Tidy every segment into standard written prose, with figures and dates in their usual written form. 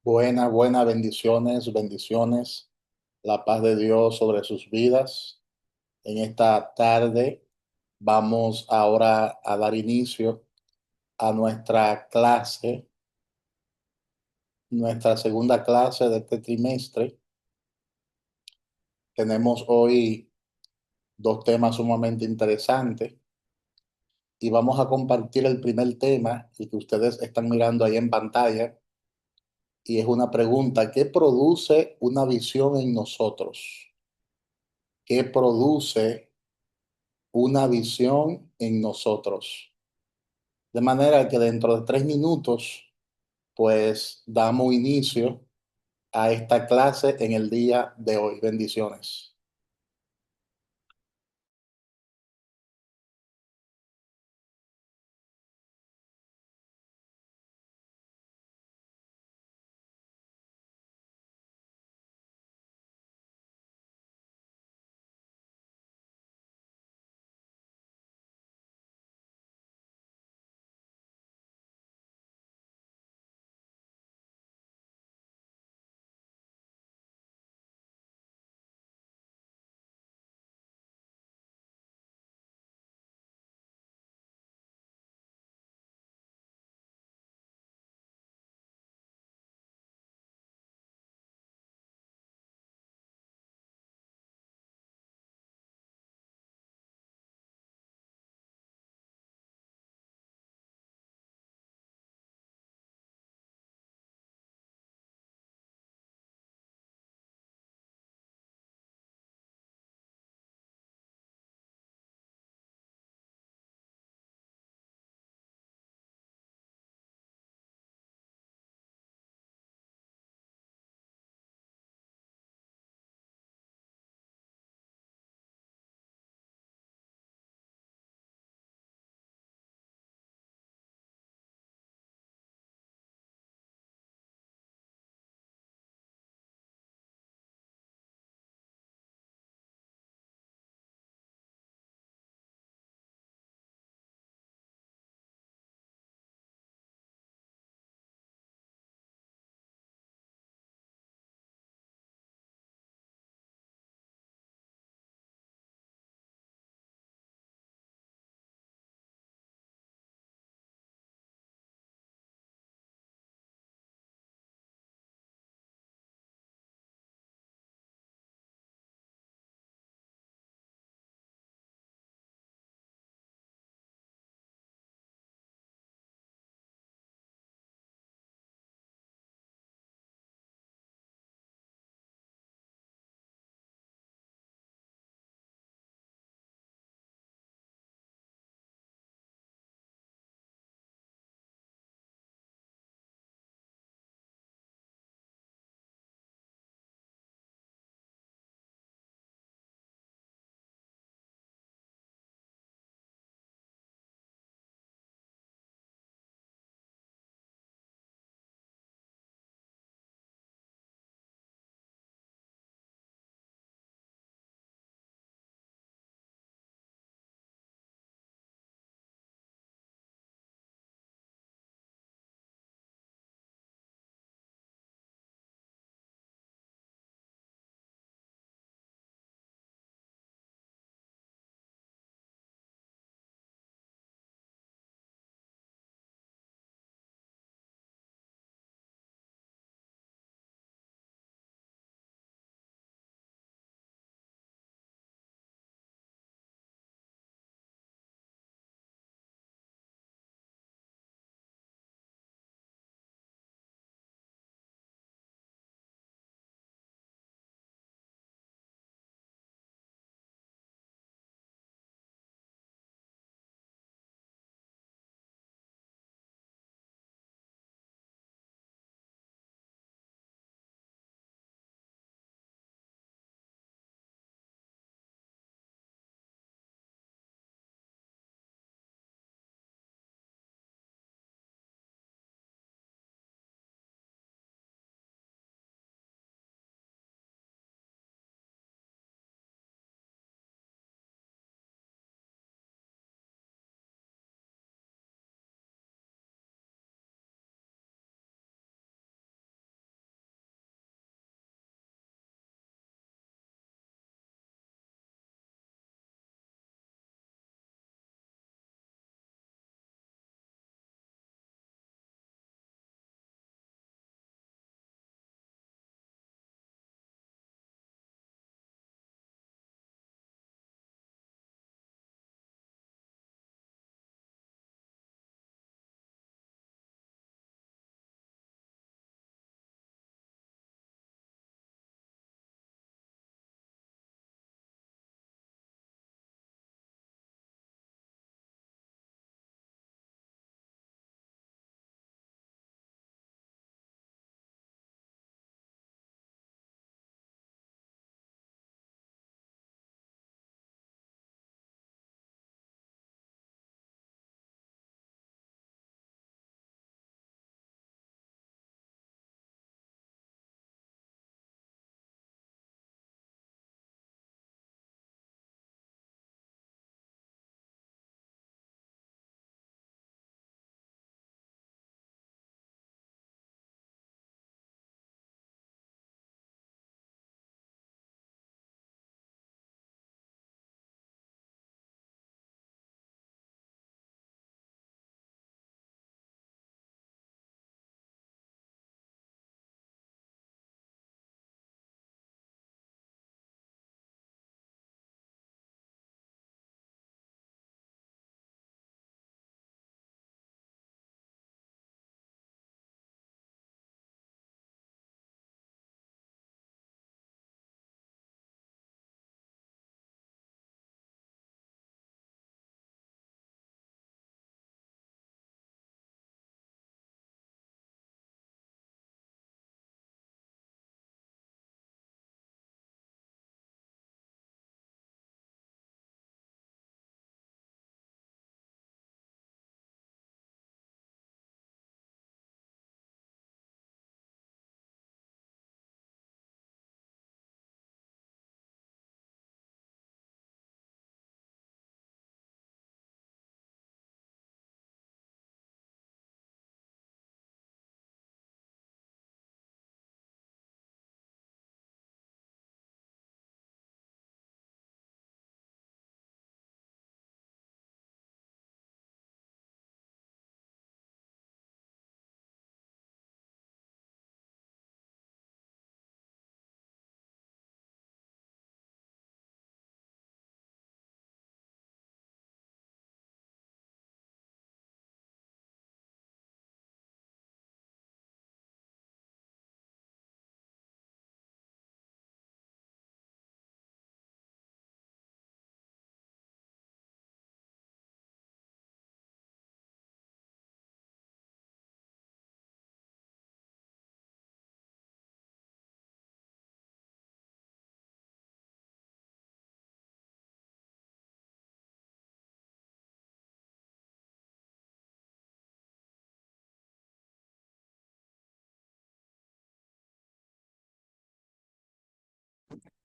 Buenas bendiciones, bendiciones. La paz de Dios sobre sus vidas. En esta tarde vamos ahora a dar inicio a nuestra segunda clase de este trimestre. Tenemos hoy dos temas sumamente interesantes y vamos a compartir el primer tema, el que ustedes están mirando ahí en pantalla, y es una pregunta: ¿qué produce una visión en nosotros? ¿Qué produce una visión en nosotros? De manera que dentro de 3 minutos, pues damos inicio a esta clase en el día de hoy. Bendiciones.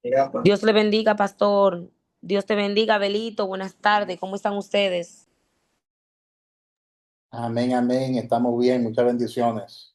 Dios le bendiga, pastor. Dios te bendiga, Belito. Buenas tardes. ¿Cómo están ustedes? Amén, amén. Estamos bien. Muchas bendiciones.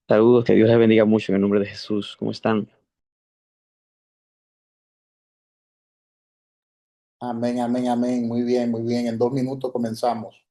Saludos, que Dios les bendiga mucho en el nombre de Jesús. ¿Cómo están? Amén, amén, amén. Muy bien, muy bien. En 2 minutos comenzamos.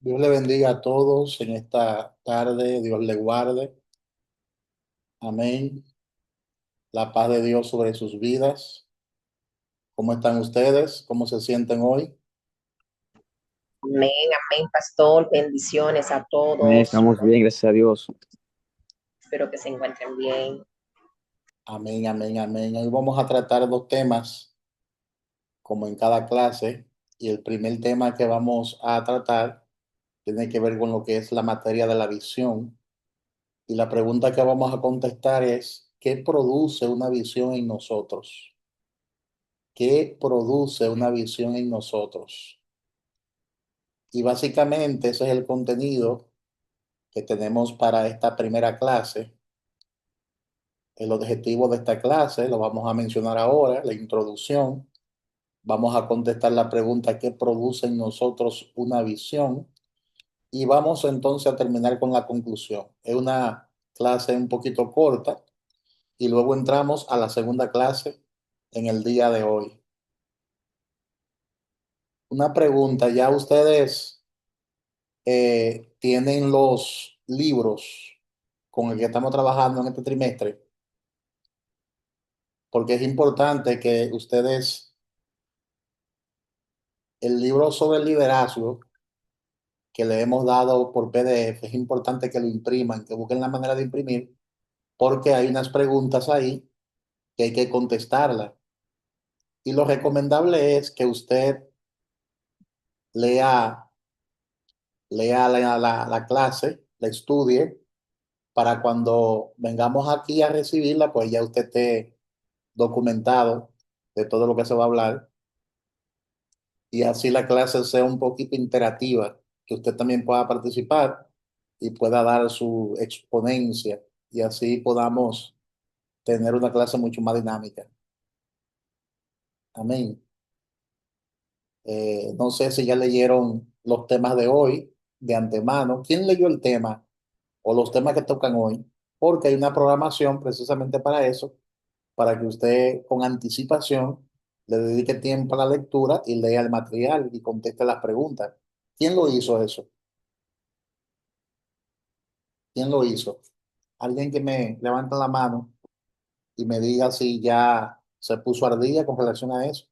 Dios le bendiga a todos en esta tarde. Dios le guarde. Amén. La paz de Dios sobre sus vidas. ¿Cómo están ustedes? ¿Cómo se sienten hoy? Amén, amén, pastor. Bendiciones a todos. Estamos bien, gracias a Dios. Espero que se encuentren bien. Amén, amén, amén. Hoy vamos a tratar dos temas, como en cada clase. Y el primer tema que vamos a tratar tiene que ver con lo que es la materia de la visión. Y la pregunta que vamos a contestar es, ¿qué produce una visión en nosotros? ¿Qué produce una visión en nosotros? Y básicamente ese es el contenido que tenemos para esta primera clase. El objetivo de esta clase lo vamos a mencionar ahora, la introducción. Vamos a contestar la pregunta: ¿qué produce en nosotros una visión? Y vamos entonces a terminar con la conclusión. Es una clase un poquito corta y luego entramos a la segunda clase en el día de hoy. Una pregunta: ¿ya ustedes tienen los libros con el que estamos trabajando en este trimestre? Porque es importante que ustedes, el libro sobre el liderazgo que le hemos dado por PDF, es importante que lo impriman, que busquen la manera de imprimir, porque hay unas preguntas ahí que hay que contestarlas. Y lo recomendable es que usted lea, lea la clase, la estudie, para cuando vengamos aquí a recibirla, pues ya usted esté documentado de todo lo que se va a hablar, y así la clase sea un poquito interactiva, que usted también pueda participar y pueda dar su exponencia, y así podamos tener una clase mucho más dinámica. Amén. No sé si ya leyeron los temas de hoy de antemano. ¿Quién leyó el tema o los temas que tocan hoy? Porque hay una programación precisamente para eso, para que usted con anticipación le dedique tiempo a la lectura y lea el material y conteste las preguntas. ¿Quién lo hizo eso? ¿Quién lo hizo? Alguien que me levante la mano y me diga si ya se puso al día con relación a eso.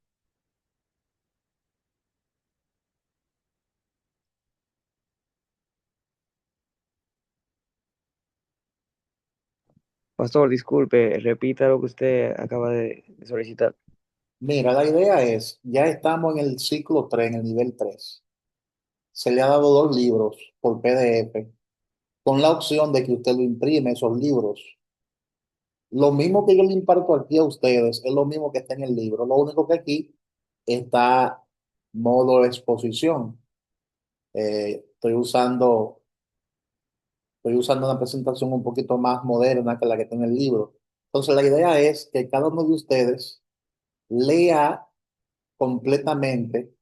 Pastor, disculpe, repita lo que usted acaba de solicitar. Mira, la idea es, ya estamos en el ciclo 3, en el nivel 3. Se le ha dado 2 libros por PDF, con la opción de que usted lo imprime, esos libros. Lo mismo que yo le imparto aquí a ustedes, es lo mismo que está en el libro. Lo único que aquí está modo exposición. Estoy usando una presentación un poquito más moderna que la que está en el libro. Entonces, la idea es que cada uno de ustedes lea completamente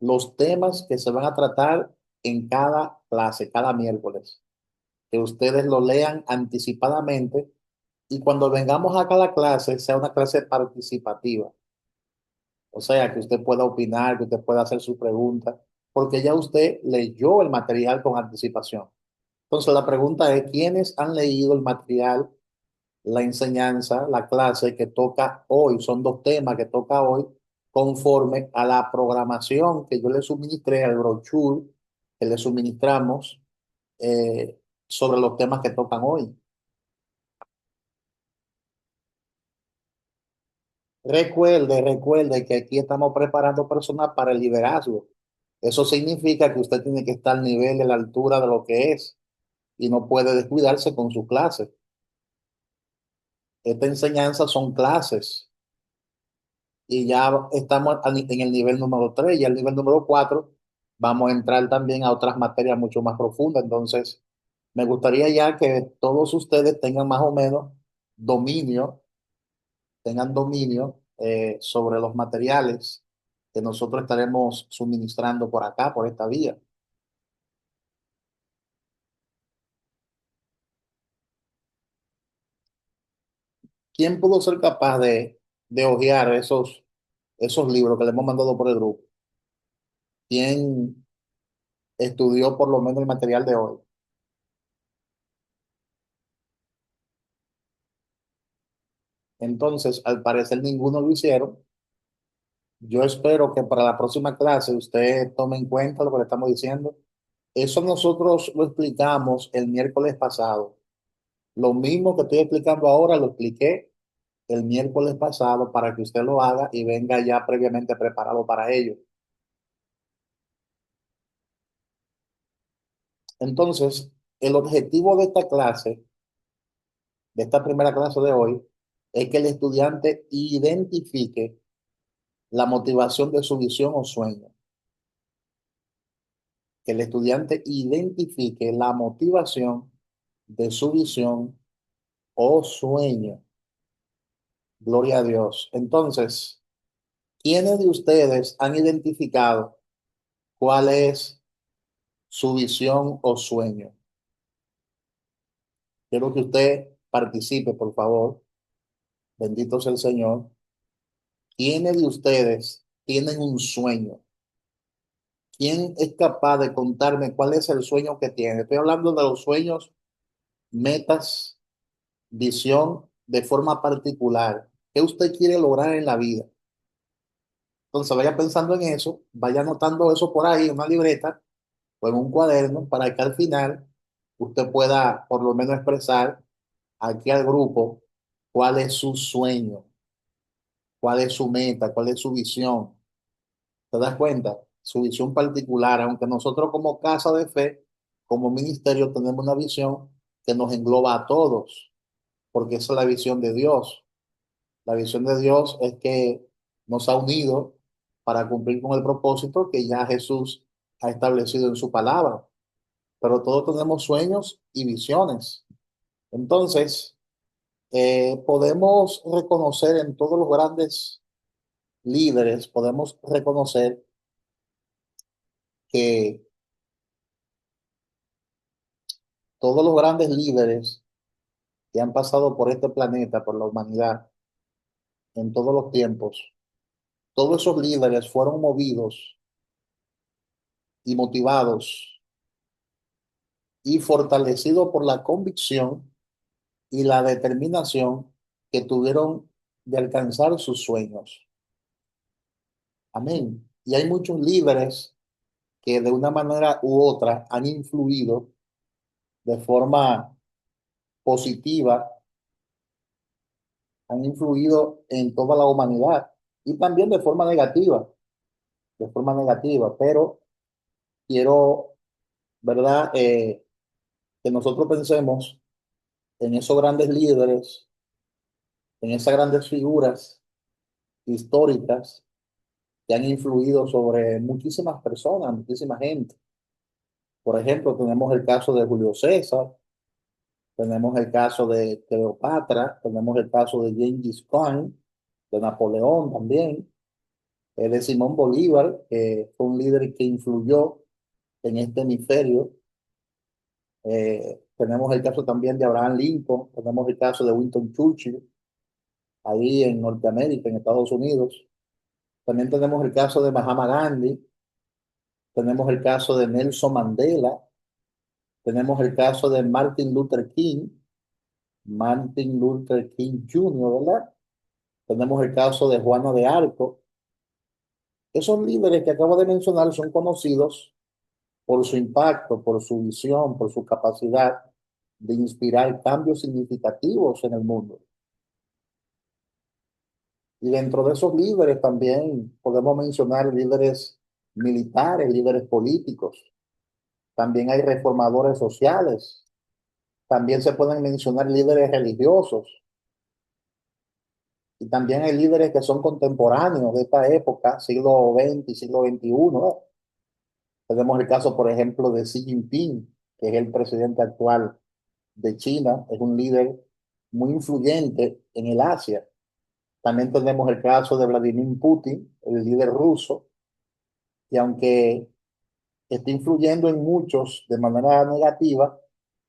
los temas que se van a tratar en cada clase, cada miércoles. Que ustedes lo lean anticipadamente y cuando vengamos a cada clase sea una clase participativa. O sea, que usted pueda opinar, que usted pueda hacer su pregunta, porque ya usted leyó el material con anticipación. Entonces, la pregunta es: ¿quiénes han leído el material, la enseñanza, la clase que toca hoy? Son 2 temas que toca hoy, conforme a la programación que yo le suministré, al brochure que le suministramos sobre los temas que tocan hoy. Recuerde que aquí estamos preparando personas para el liderazgo. Eso significa que usted tiene que estar al nivel, de la altura de lo que es, y no puede descuidarse con su clase. Esta enseñanza son clases y ya estamos en el nivel número 3 y al nivel número 4 vamos a entrar también a otras materias mucho más profundas. Entonces, me gustaría ya que todos ustedes tengan más o menos dominio, sobre los materiales que nosotros estaremos suministrando por acá, por esta vía. ¿Quién pudo ser capaz de hojear esos libros que le hemos mandado por el grupo? ¿Quién estudió por lo menos el material de hoy? Entonces, al parecer ninguno lo hicieron. Yo espero que para la próxima clase usted tome en cuenta lo que le estamos diciendo. Eso nosotros lo explicamos el miércoles pasado. Lo mismo que estoy explicando ahora lo expliqué el miércoles pasado para que usted lo haga y venga ya previamente preparado para ello. Entonces, el objetivo de esta clase, de esta primera clase de hoy, es que el estudiante identifique la motivación de su visión o sueño. que el estudiante identifique la motivación de su visión o sueño. Gloria a Dios. Entonces, ¿quiénes de ustedes han identificado cuál es su visión o sueño? Quiero que usted participe, por favor. Bendito sea el Señor. ¿Quiénes de ustedes tienen un sueño? ¿Quién es capaz de contarme cuál es el sueño que tiene? Estoy hablando de los sueños, metas, visión de forma particular. ¿Qué usted quiere lograr en la vida? Entonces vaya pensando en eso, vaya anotando eso por ahí en una libreta o en un cuaderno para que al final usted pueda por lo menos expresar aquí al grupo cuál es su sueño, cuál es su meta, cuál es su visión. ¿Te das cuenta? Su visión particular, aunque nosotros como casa de fe, como ministerio, tenemos una visión que nos engloba a todos, porque esa es la visión de Dios. La visión de Dios es que nos ha unido para cumplir con el propósito que ya Jesús ha establecido en su palabra. Pero todos tenemos sueños y visiones. Entonces, podemos reconocer en todos los grandes líderes, podemos reconocer que todos los grandes líderes que han pasado por este planeta, por la humanidad, en todos los tiempos, todos esos líderes fueron movidos y motivados y fortalecidos por la convicción y la determinación que tuvieron de alcanzar sus sueños. Amén. Y hay muchos líderes que de una manera u otra han influido de forma positiva, han influido en toda la humanidad y también de forma negativa, pero quiero, ¿verdad? Que nosotros pensemos en esos grandes líderes, en esas grandes figuras históricas que han influido sobre muchísimas personas, muchísima gente. Por ejemplo, tenemos el caso de Julio César, tenemos el caso de Cleopatra, tenemos el caso de Gengis Khan, de Napoleón también, de Simón Bolívar, que fue un líder que influyó en este hemisferio. Tenemos el caso también de Abraham Lincoln, tenemos el caso de Winston Churchill, ahí en Norteamérica, en Estados Unidos. También tenemos el caso de Mahatma Gandhi, tenemos el caso de Nelson Mandela, tenemos el caso de Martin Luther King Jr., ¿verdad? Tenemos el caso de Juana de Arco. Esos líderes que acabo de mencionar son conocidos por su impacto, por su visión, por su capacidad de inspirar cambios significativos en el mundo. Y dentro de esos líderes también podemos mencionar líderes militares, líderes políticos. También hay reformadores sociales. También se pueden mencionar líderes religiosos. Y también hay líderes que son contemporáneos de esta época, siglo XX y siglo XXI, ¿no? Tenemos el caso, por ejemplo, de Xi Jinping, que es el presidente actual de China, es un líder muy influyente en el Asia. También tenemos el caso de Vladimir Putin, el líder ruso, y aunque está influyendo en muchos de manera negativa,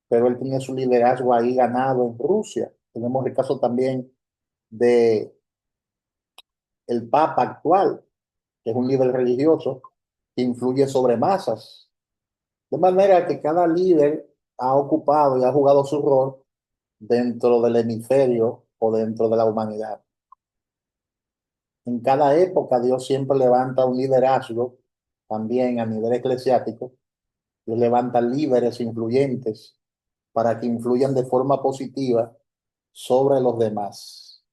pero él tiene su liderazgo ahí ganado en Rusia. Tenemos el caso también de el Papa actual, que es un líder religioso que influye sobre masas. De manera que cada líder ha ocupado y ha jugado su rol dentro del hemisferio o dentro de la humanidad. En cada época Dios siempre levanta un liderazgo, también a nivel eclesiástico, y levanta líderes influyentes para que influyan de forma positiva sobre los demás.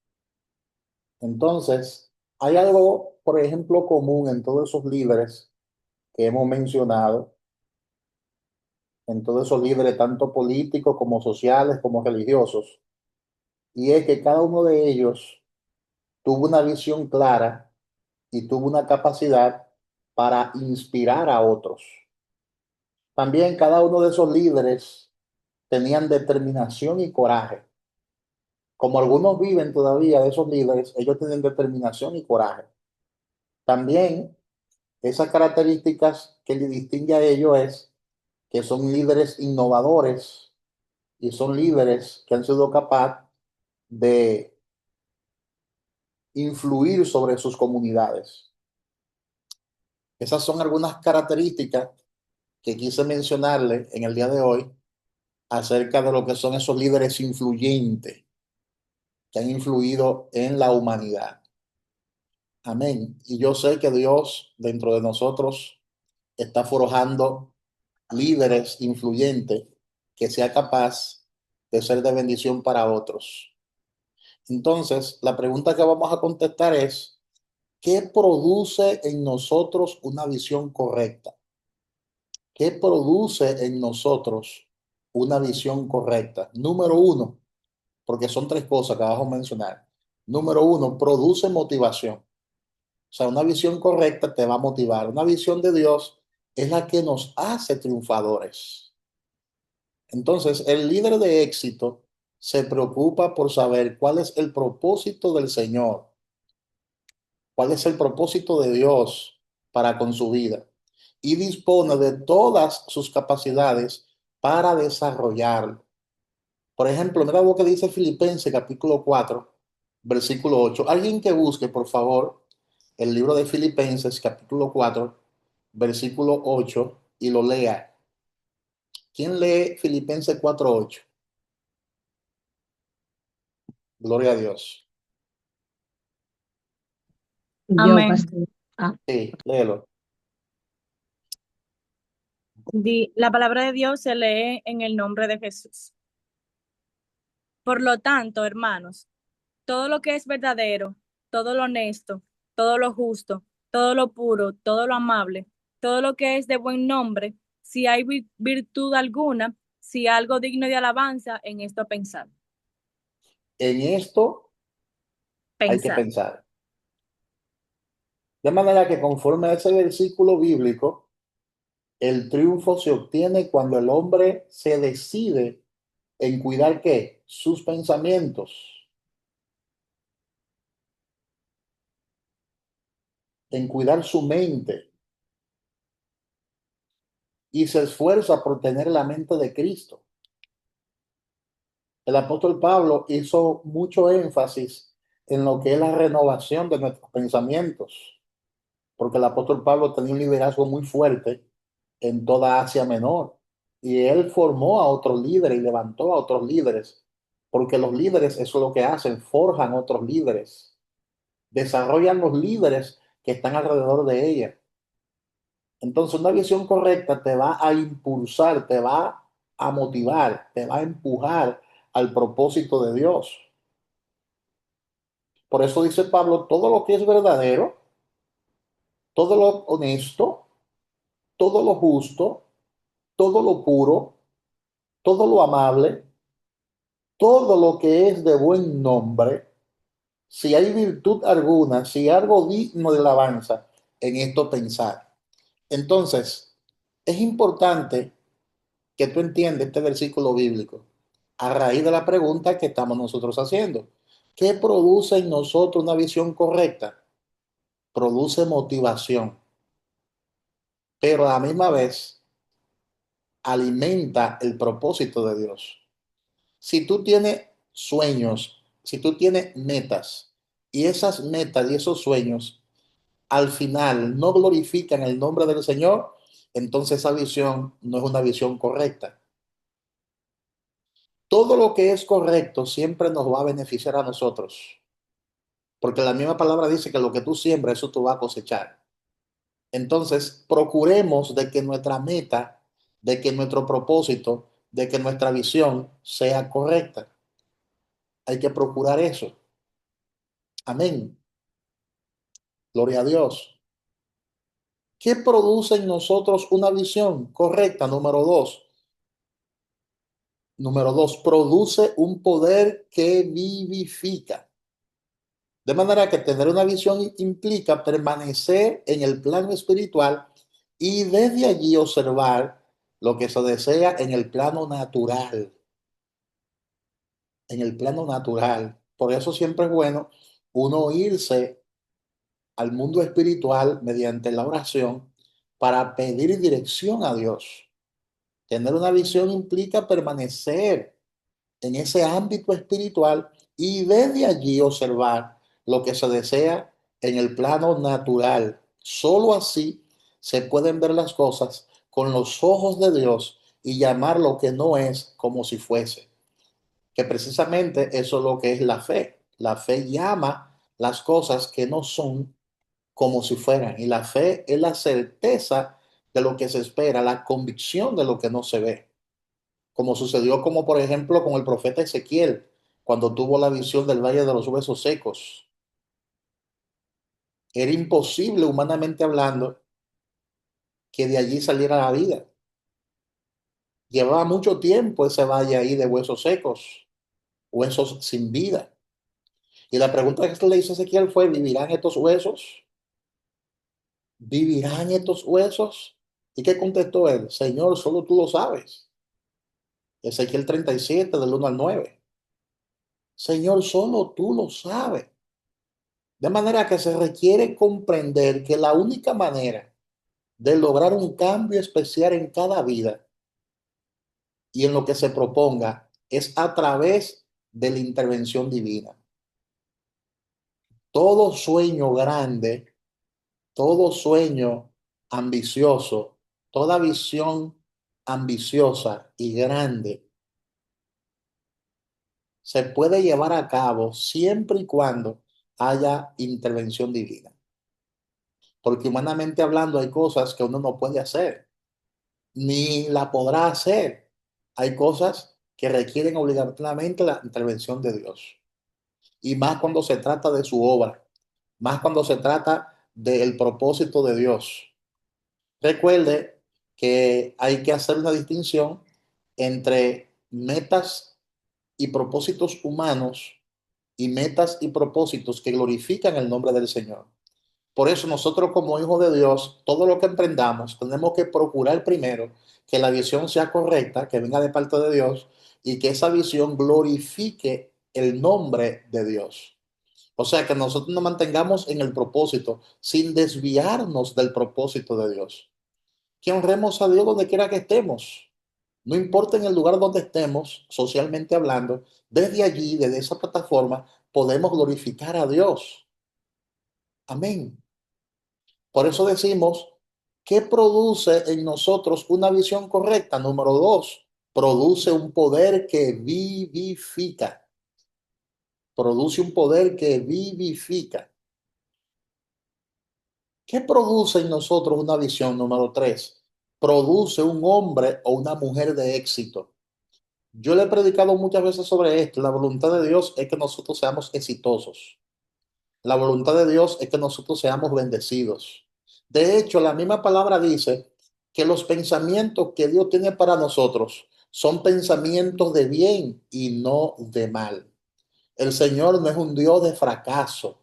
Entonces, hay algo, por ejemplo, común en todos esos líderes que hemos mencionado, en todos esos líderes, tanto políticos como sociales como religiosos, y es que cada uno de ellos tuvo una visión clara y tuvo una capacidad para inspirar a otros. También cada uno de esos líderes tenían determinación y coraje. Como algunos viven todavía de esos líderes, ellos tienen determinación y coraje. También esas características que le distingue a ellos es que son líderes innovadores y son líderes que han sido capaces de influir sobre sus comunidades. Esas son algunas características que quise mencionarle en el día de hoy acerca de lo que son esos líderes influyentes que han influido en la humanidad. Amén. Y yo sé que Dios dentro de nosotros está forjando líderes influyentes que sea capaz de ser de bendición para otros. Entonces, la pregunta que vamos a contestar es, ¿qué produce en nosotros una visión correcta? ¿Qué produce en nosotros una visión correcta? Número uno, porque son tres cosas que vamos a mencionar. Número uno, produce motivación. O sea, una visión correcta te va a motivar. Una visión de Dios es la que nos hace triunfadores. Entonces, el líder de éxito se preocupa por saber cuál es el propósito del Señor, cuál es el propósito de Dios para con su vida y dispone de todas sus capacidades para desarrollarlo. Por ejemplo, mira lo que dice Filipenses capítulo 4, versículo 8. Alguien que busque, por favor, el libro de Filipenses capítulo 4, versículo 8 y lo lea. ¿Quién lee Filipenses 4, 8? Gloria a Dios. Yo, Amén. pastor. Sí, léelo. La palabra de Dios se lee en el nombre de Jesús. Por lo tanto, hermanos, todo lo que es verdadero, todo lo honesto, todo lo justo, todo lo puro, todo lo amable, todo lo que es de buen nombre, si hay virtud alguna, si algo digno de alabanza, en esto pensad. En esto hay que Pensad. pensar. De manera que conforme a ese versículo bíblico, el triunfo se obtiene cuando el hombre se decide en cuidar ¿qué? Sus pensamientos, en cuidar su mente y se esfuerza por tener la mente de Cristo. El apóstol Pablo hizo mucho énfasis en lo que es la renovación de nuestros pensamientos, porque el apóstol Pablo tenía un liderazgo muy fuerte en toda Asia Menor y él formó a otros líderes y levantó a otros líderes, porque los líderes eso es lo que hacen, forjan otros líderes, desarrollan los líderes que están alrededor de ella. Entonces una visión correcta te va a impulsar, te va a motivar, te va a empujar al propósito de Dios. Por eso dice Pablo, todo lo que es verdadero, todo lo honesto, todo lo justo, todo lo puro, todo lo amable, todo lo que es de buen nombre, si hay virtud alguna, si algo digno de alabanza, en esto pensar. Entonces, es importante que tú entiendas este versículo bíblico a raíz de la pregunta que estamos nosotros haciendo. ¿Qué produce en nosotros una visión correcta? Produce motivación, pero a la misma vez alimenta el propósito de Dios. Si tú tienes sueños, si tú tienes metas y esas metas y esos sueños al final no glorifican el nombre del Señor, entonces esa visión no es una visión correcta. Todo lo que es correcto siempre nos va a beneficiar a nosotros, porque la misma palabra dice que lo que tú siembras, eso tú vas a cosechar. Entonces, procuremos de que nuestra meta, de que nuestro propósito, de que nuestra visión sea correcta. Hay que procurar eso. Amén. Gloria a Dios. ¿Qué produce en nosotros una visión correcta? Número dos, produce un poder que vivifica. De manera que tener una visión implica permanecer en el plano espiritual y desde allí observar lo que se desea en el plano natural. En el plano natural. Por eso siempre es bueno uno irse al mundo espiritual mediante la oración para pedir dirección a Dios. Tener una visión implica permanecer en ese ámbito espiritual y desde allí observar lo que se desea en el plano natural. Solo así se pueden ver las cosas con los ojos de Dios y llamar lo que no es como si fuese. Que precisamente eso es lo que es la fe. La fe llama las cosas que no son como si fueran. Y la fe es la certeza de lo que se espera, la convicción de lo que no se ve. Como sucedió como por ejemplo con el profeta Ezequiel, cuando tuvo la visión del valle de los huesos secos. Era imposible, humanamente hablando, que de allí saliera la vida. Llevaba mucho tiempo ese valle ahí de huesos secos, huesos sin vida. Y la pregunta que le hizo Ezequiel fue, ¿vivirán estos huesos? ¿Vivirán estos huesos? ¿Y qué contestó él? Señor, solo tú lo sabes. Ezequiel 37, del 1 al 9. Señor, solo tú lo sabes. De manera que se requiere comprender que la única manera de lograr un cambio especial en cada vida y en lo que se proponga es a través de la intervención divina. Todo sueño grande, todo sueño ambicioso, toda visión ambiciosa y grande se puede llevar a cabo siempre y cuando haya intervención divina. Porque humanamente hablando hay cosas que uno no puede hacer, ni la podrá hacer. Hay cosas que requieren obligatoriamente la intervención de Dios. Y más cuando se trata de su obra, más cuando se trata del propósito de Dios. Recuerde que hay que hacer una distinción entre metas y propósitos humanos y metas y propósitos que glorifican el nombre del Señor. Por eso nosotros como hijos de Dios, todo lo que emprendamos, tenemos que procurar primero que la visión sea correcta, que venga de parte de Dios y que esa visión glorifique el nombre de Dios. O sea, que nosotros nos mantengamos en el propósito sin desviarnos del propósito de Dios. Que honremos a Dios donde quiera que estemos. No importa en el lugar donde estemos, socialmente hablando, desde allí, desde esa plataforma, podemos glorificar a Dios. Amén. Por eso decimos, ¿qué produce en nosotros una visión correcta? Número dos, produce un poder que vivifica. Produce un poder que vivifica. ¿Qué produce en nosotros una visión? Número tres, produce un hombre o una mujer de éxito. Yo le he predicado muchas veces sobre esto. La voluntad de Dios es que nosotros seamos exitosos. La voluntad de Dios es que nosotros seamos bendecidos. De hecho, la misma palabra dice que los pensamientos que Dios tiene para nosotros son pensamientos de bien y no de mal. El Señor no es un Dios de fracaso.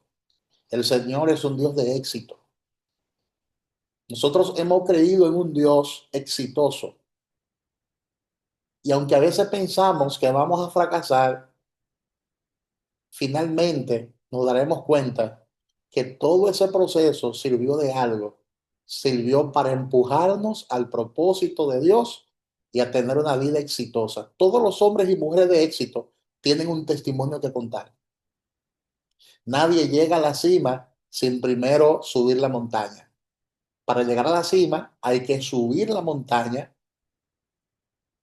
El Señor es un Dios de éxito. Nosotros hemos creído en un Dios exitoso. Y aunque a veces pensamos que vamos a fracasar, finalmente nos daremos cuenta que todo ese proceso sirvió de algo, sirvió para empujarnos al propósito de Dios y a tener una vida exitosa. Todos los hombres y mujeres de éxito tienen un testimonio que contar. Nadie llega a la cima sin primero subir la montaña. Para llegar a la cima hay que subir la montaña,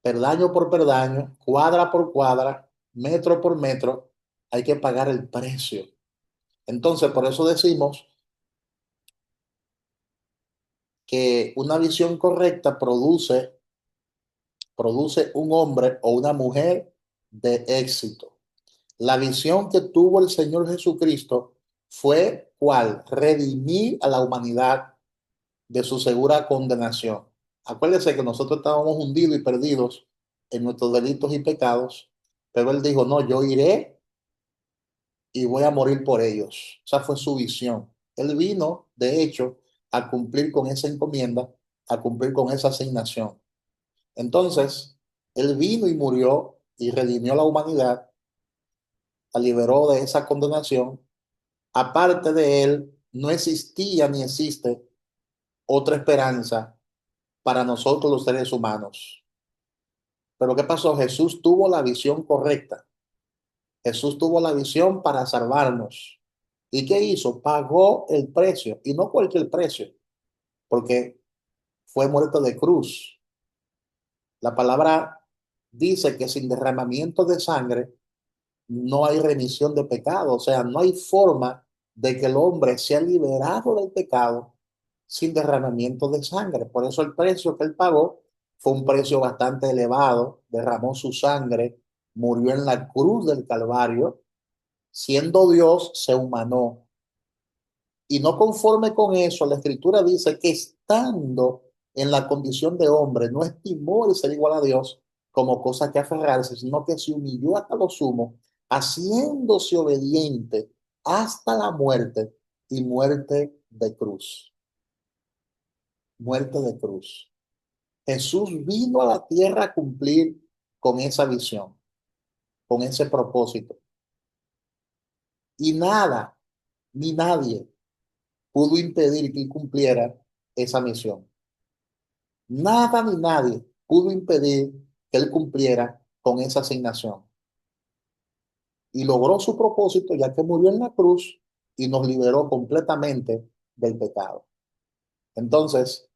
peldaño por peldaño, cuadra por cuadra, metro por metro, hay que pagar el precio. Entonces, por eso decimos que una visión correcta produce un hombre o una mujer de éxito. La visión que tuvo el Señor Jesucristo fue ¿cuál? Redimir a la humanidad de su segura condenación. Acuérdense que nosotros estábamos hundidos y perdidos en nuestros delitos y pecados, pero Él dijo, no, yo iré y voy a morir por ellos. Esa fue su visión. Él vino, de hecho, a cumplir con esa encomienda, a cumplir con esa asignación. Entonces, Él vino y murió y redimió a la humanidad, la liberó de esa condenación. Aparte de Él, no existía ni existe otra esperanza para nosotros los seres humanos. Pero ¿qué pasó? Jesús tuvo la visión correcta. Jesús tuvo la visión para salvarnos. ¿Y qué hizo? Pagó el precio, y no cualquier precio, porque fue muerto de cruz. La palabra dice que sin derramamiento de sangre no hay remisión de pecado. O sea, no hay forma de que el hombre sea liberado del pecado sin derramamiento de sangre. Por eso el precio que él pagó fue un precio bastante elevado. Derramó su sangre, murió en la cruz del Calvario. Siendo Dios, se humanó. Y no conforme con eso, la Escritura dice que estando en la condición de hombre, no estimó el ser igual a Dios como cosa que aferrarse, sino que se humilló hasta lo sumo, haciéndose obediente hasta la muerte, y muerte de cruz. Muerte de cruz. Jesús vino a la tierra a cumplir con esa visión, con ese propósito. Y nada, ni nadie pudo impedir que él cumpliera esa misión. Nada ni nadie pudo impedir que él cumpliera con esa asignación. Y logró su propósito, ya que murió en la cruz y nos liberó completamente del pecado. Entonces,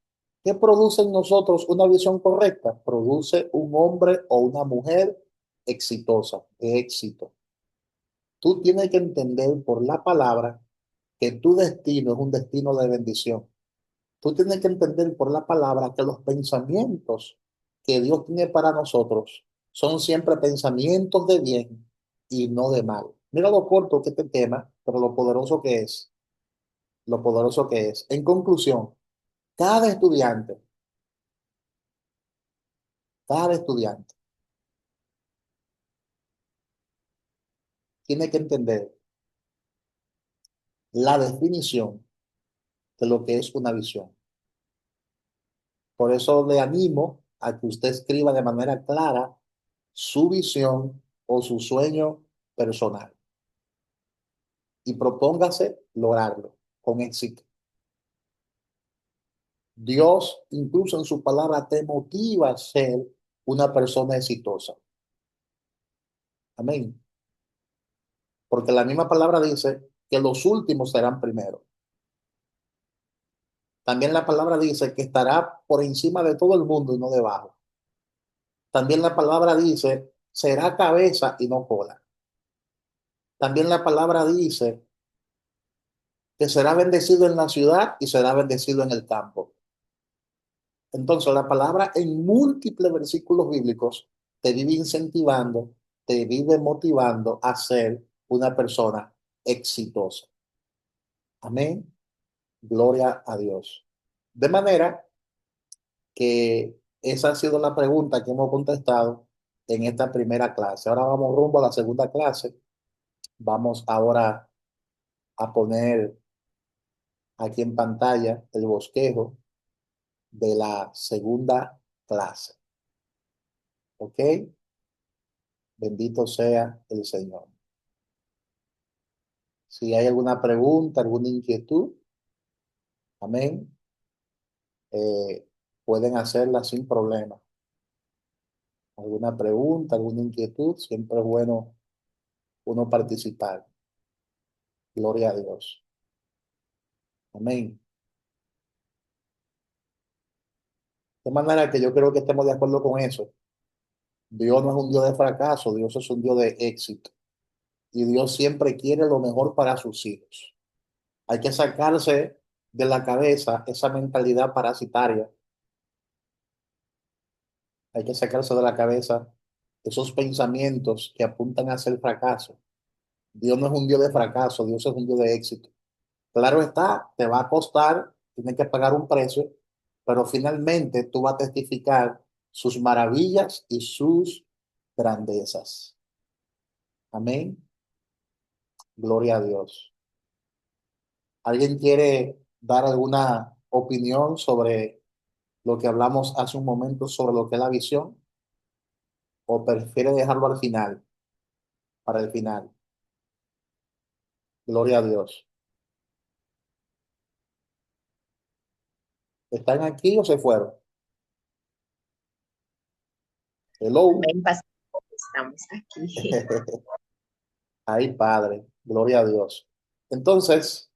¿qué produce en nosotros una visión correcta? Produce un hombre o una mujer exitosa, de éxito. Tú tienes que entender por la palabra que tu destino es un destino de bendición. Tú tienes que entender por la palabra que los pensamientos que Dios tiene para nosotros son siempre pensamientos de bien y no de mal. Mira lo corto que este tema, pero lo poderoso que es. Lo poderoso que es. En conclusión, cada estudiante, cada estudiante tiene que entender la definición de lo que es una visión. Por eso le animo a que usted escriba de manera clara su visión o su sueño personal y propóngase lograrlo con éxito. Dios, incluso en su palabra, te motiva a ser una persona exitosa. Amén. Porque la misma palabra dice que los últimos serán primero. También la palabra dice que estará por encima de todo el mundo y no debajo. También la palabra dice, será cabeza y no cola. También la palabra dice que será bendecido en la ciudad y será bendecido en el campo. Entonces, la palabra en múltiples versículos bíblicos te vive incentivando, te vive motivando a ser una persona exitosa. Amén. Gloria a Dios. De manera que esa ha sido la pregunta que hemos contestado en esta primera clase. Ahora vamos rumbo a la segunda clase. Vamos ahora a poner aquí en pantalla el bosquejo de la segunda clase. ¿Ok? Bendito sea el Señor. Si hay alguna pregunta, alguna inquietud, amén, pueden hacerla sin problema. Alguna pregunta, alguna inquietud, siempre es bueno uno participar. Gloria a Dios. Amén. De manera que yo creo que estemos de acuerdo con eso. Dios no es un Dios de fracaso, Dios es un Dios de éxito. Y Dios siempre quiere lo mejor para sus hijos. Hay que sacarse de la cabeza esa mentalidad parasitaria. Hay que sacarse de la cabeza esos pensamientos que apuntan hacia el fracaso. Dios no es un Dios de fracaso, Dios es un Dios de éxito. Claro está, te va a costar, tienes que pagar un precio, pero finalmente tú vas a testificar sus maravillas y sus grandezas. Amén. Gloria a Dios. ¿Alguien quiere dar alguna opinión sobre lo que hablamos hace un momento sobre lo que es la visión o prefiere dejarlo al final, para el final? Gloria a Dios. ¿Están aquí o se fueron? Hello. Amén, pastor. Estamos aquí. Ay, Padre, gloria a Dios. Entonces,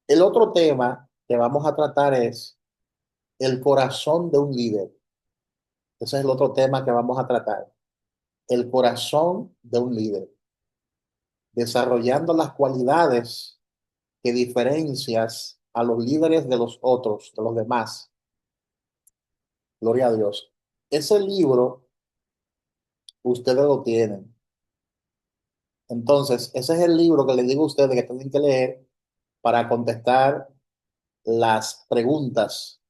el otro tema que vamos a tratar es el corazón de un líder. Ese es el otro tema que vamos a tratar. El corazón de un líder. Desarrollando las cualidades que diferencias a los líderes de los otros, de los demás. Gloria a Dios. Ese libro ustedes lo tienen. Entonces, ese es el libro que les digo a ustedes que tienen que leer para contestar las preguntas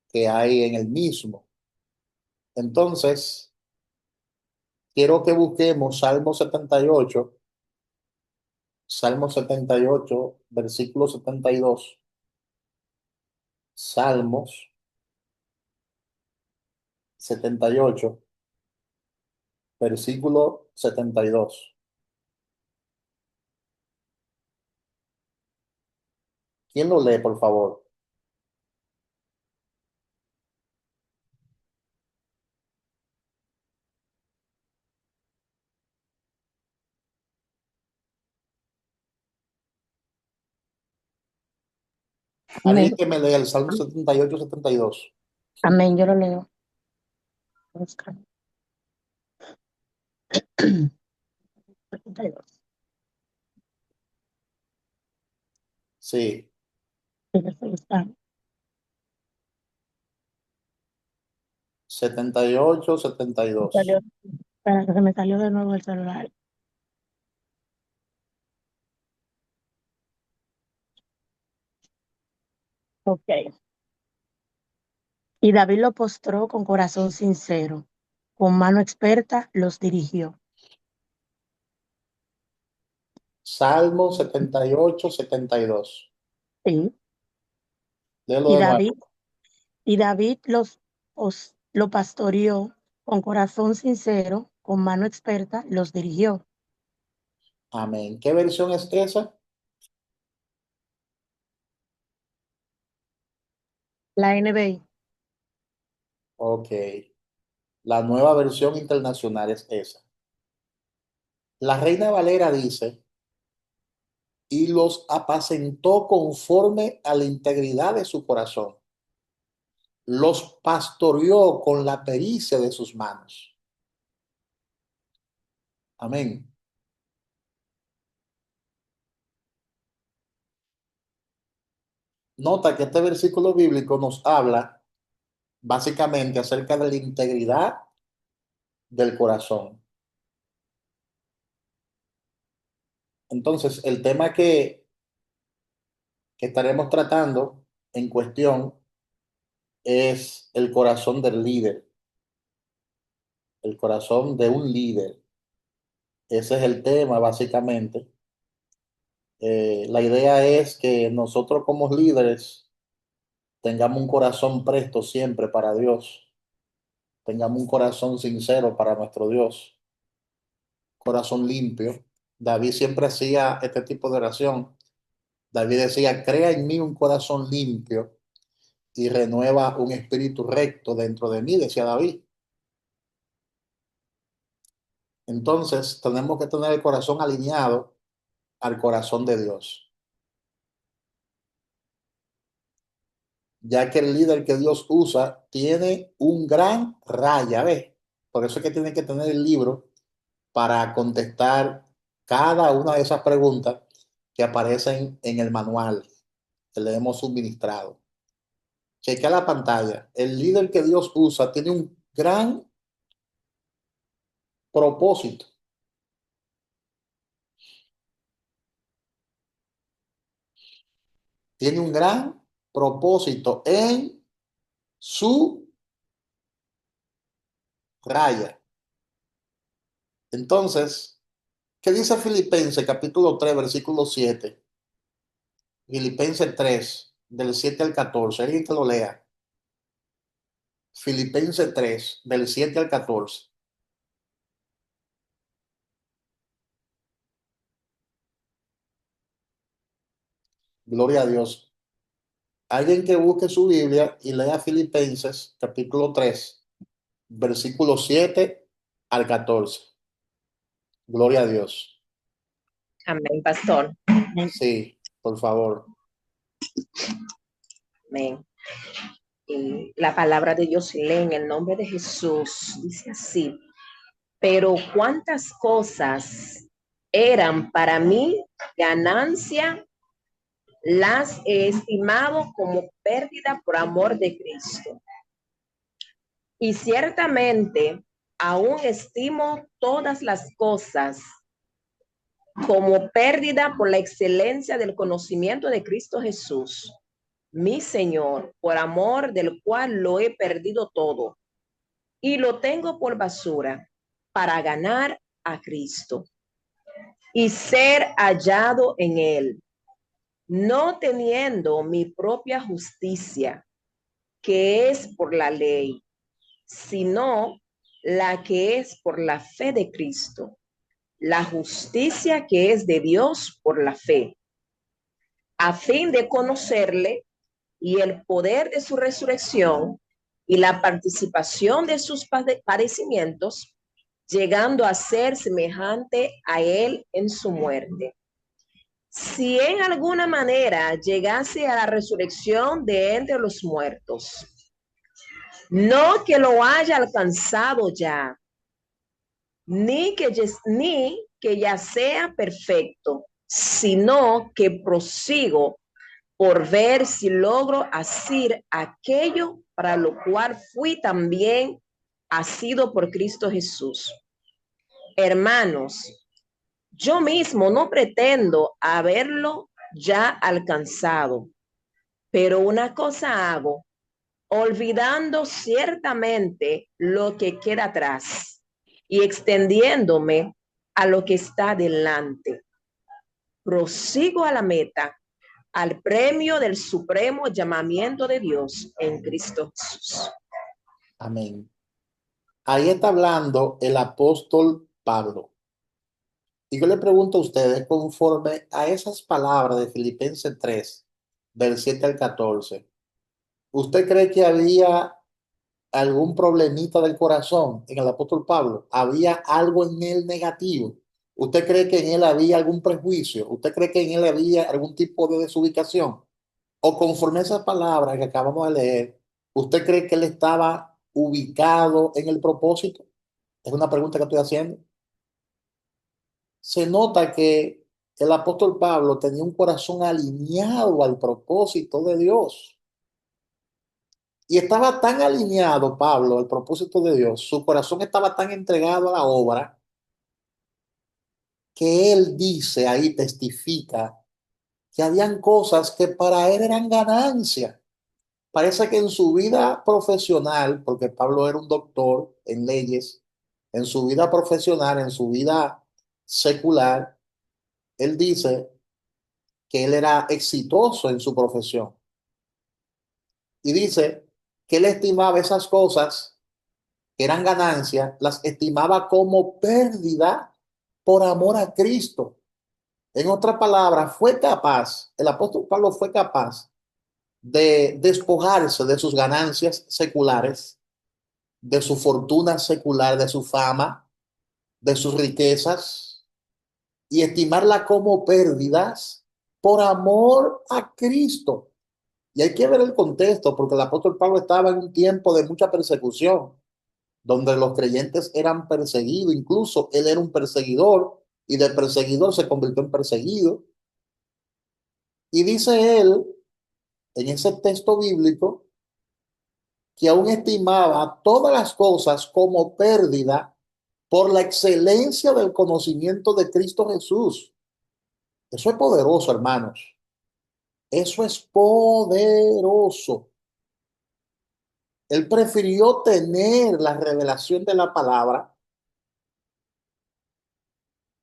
que hay en el mismo. Entonces, quiero que busquemos Salmo 78, versículo 72. Salmos 78, versículo 72. ¿Quién lo lee, por favor? Amén. Alguien que me lea el Salmo 78, 72. Amén, yo lo leo. Oscar. 72. Sí, Sí, lo estoy buscando. 78, Me 72. salió- Espera, que se me salió de nuevo el celular. Ok. Y David lo postró con corazón sincero, con mano experta los dirigió. Salmo 78, 72. Sí. Léelo Y de nuevo. David, y David lo pastoreó con corazón sincero, con mano experta los dirigió. Amén. ¿Qué versión es esa? La NBI. Ok. La nueva versión internacional es esa. La Reina Valera dice, y los apacentó conforme a la integridad de su corazón. Los pastoreó con la pericia de sus manos. Amén. Nota que este versículo bíblico nos habla básicamente acerca de la integridad del corazón. Entonces, el tema que estaremos tratando en cuestión es el corazón del líder, el corazón de un líder. Ese es el tema, básicamente. La idea es que nosotros como líderes tengamos un corazón presto siempre para Dios, tengamos un corazón sincero para nuestro Dios, corazón limpio. David siempre hacía este tipo de oración. David decía, crea en mí un corazón limpio y renueva un espíritu recto dentro de mí, decía David. Entonces, tenemos que tener el corazón alineado al corazón de Dios, ya que el líder que Dios usa tiene un gran raya, ¿ves? Por eso es que tiene que tener el libro para contestar cada una de esas preguntas que aparecen en el manual que le hemos suministrado. Chequea la pantalla. El líder que Dios usa tiene un gran propósito. Tiene un gran propósito en su raya. Entonces, ¿qué dice Filipenses capítulo 3 versículo 7? Filipenses 3 del 7 al 14. Alguien que lo lea. Filipenses 3, del 7 al 14. Gloria a Dios. Alguien que busque su Biblia y lea Filipenses capítulo 3, versículo 7 al 14. Gloria a Dios. Amén, pastor. Sí, por favor. Amén. Y la palabra de Dios se lee en el nombre de Jesús. Dice así: pero cuántas cosas eran para mí ganancia, las he estimado como pérdida por amor de Cristo. Y ciertamente aún estimo todas las cosas como pérdida por la excelencia del conocimiento de Cristo Jesús, mi Señor, por amor del cual lo he perdido todo y lo tengo por basura para ganar a Cristo y ser hallado en él, no teniendo mi propia justicia, que es por la ley, sino la que es por la fe de Cristo, la justicia que es de Dios por la fe, a fin de conocerle y el poder de su resurrección y la participación de sus padecimientos, llegando a ser semejante a él en su muerte. Si en alguna manera llegase a la resurrección de entre los muertos, no que lo haya alcanzado ya, ni que ya sea perfecto, sino que prosigo por ver si logro hacer aquello para lo cual fui también asido por Cristo Jesús. Hermanos, yo mismo no pretendo haberlo ya alcanzado, pero una cosa hago, olvidando ciertamente lo que queda atrás y extendiéndome a lo que está delante. Prosigo a la meta, al premio del supremo llamamiento de Dios en Cristo Jesús. Amén. Ahí está hablando el apóstol Pablo. Y yo le pregunto a ustedes, conforme a esas palabras de Filipenses 3, del 7 al 14, ¿usted cree que había algún problemita del corazón en el apóstol Pablo? ¿Había algo en él negativo? ¿Usted cree que en él había algún prejuicio? ¿Usted cree que en él había algún tipo de desubicación? ¿O conforme a esas palabras que acabamos de leer, usted cree que él estaba ubicado en el propósito? Es una pregunta que estoy haciendo. Se nota que el apóstol Pablo tenía un corazón alineado al propósito de Dios. Y estaba tan alineado Pablo al propósito de Dios, su corazón estaba tan entregado a la obra, que él dice ahí, testifica, que habían cosas que para él eran ganancia. Parece que en su vida profesional, porque Pablo era un doctor en leyes, en su vida profesional, en su vida secular, él dice que él era exitoso en su profesión. Y dice que él estimaba esas cosas que eran ganancias, las estimaba como pérdida por amor a Cristo. En otras palabras, fue capaz, el apóstol Pablo fue capaz de despojarse de sus ganancias seculares, de su fortuna secular, de su fama, de sus riquezas, y estimarla como pérdidas por amor a Cristo. Y hay que ver el contexto, porque el apóstol Pablo estaba en un tiempo de mucha persecución, donde los creyentes eran perseguidos, incluso él era un perseguidor, y de perseguidor se convirtió en perseguido. Y dice él, en ese texto bíblico, que aún estimaba todas las cosas como pérdida por la excelencia del conocimiento de Cristo Jesús. Eso es poderoso, hermanos. Eso es poderoso. Él prefirió tener la revelación de la palabra,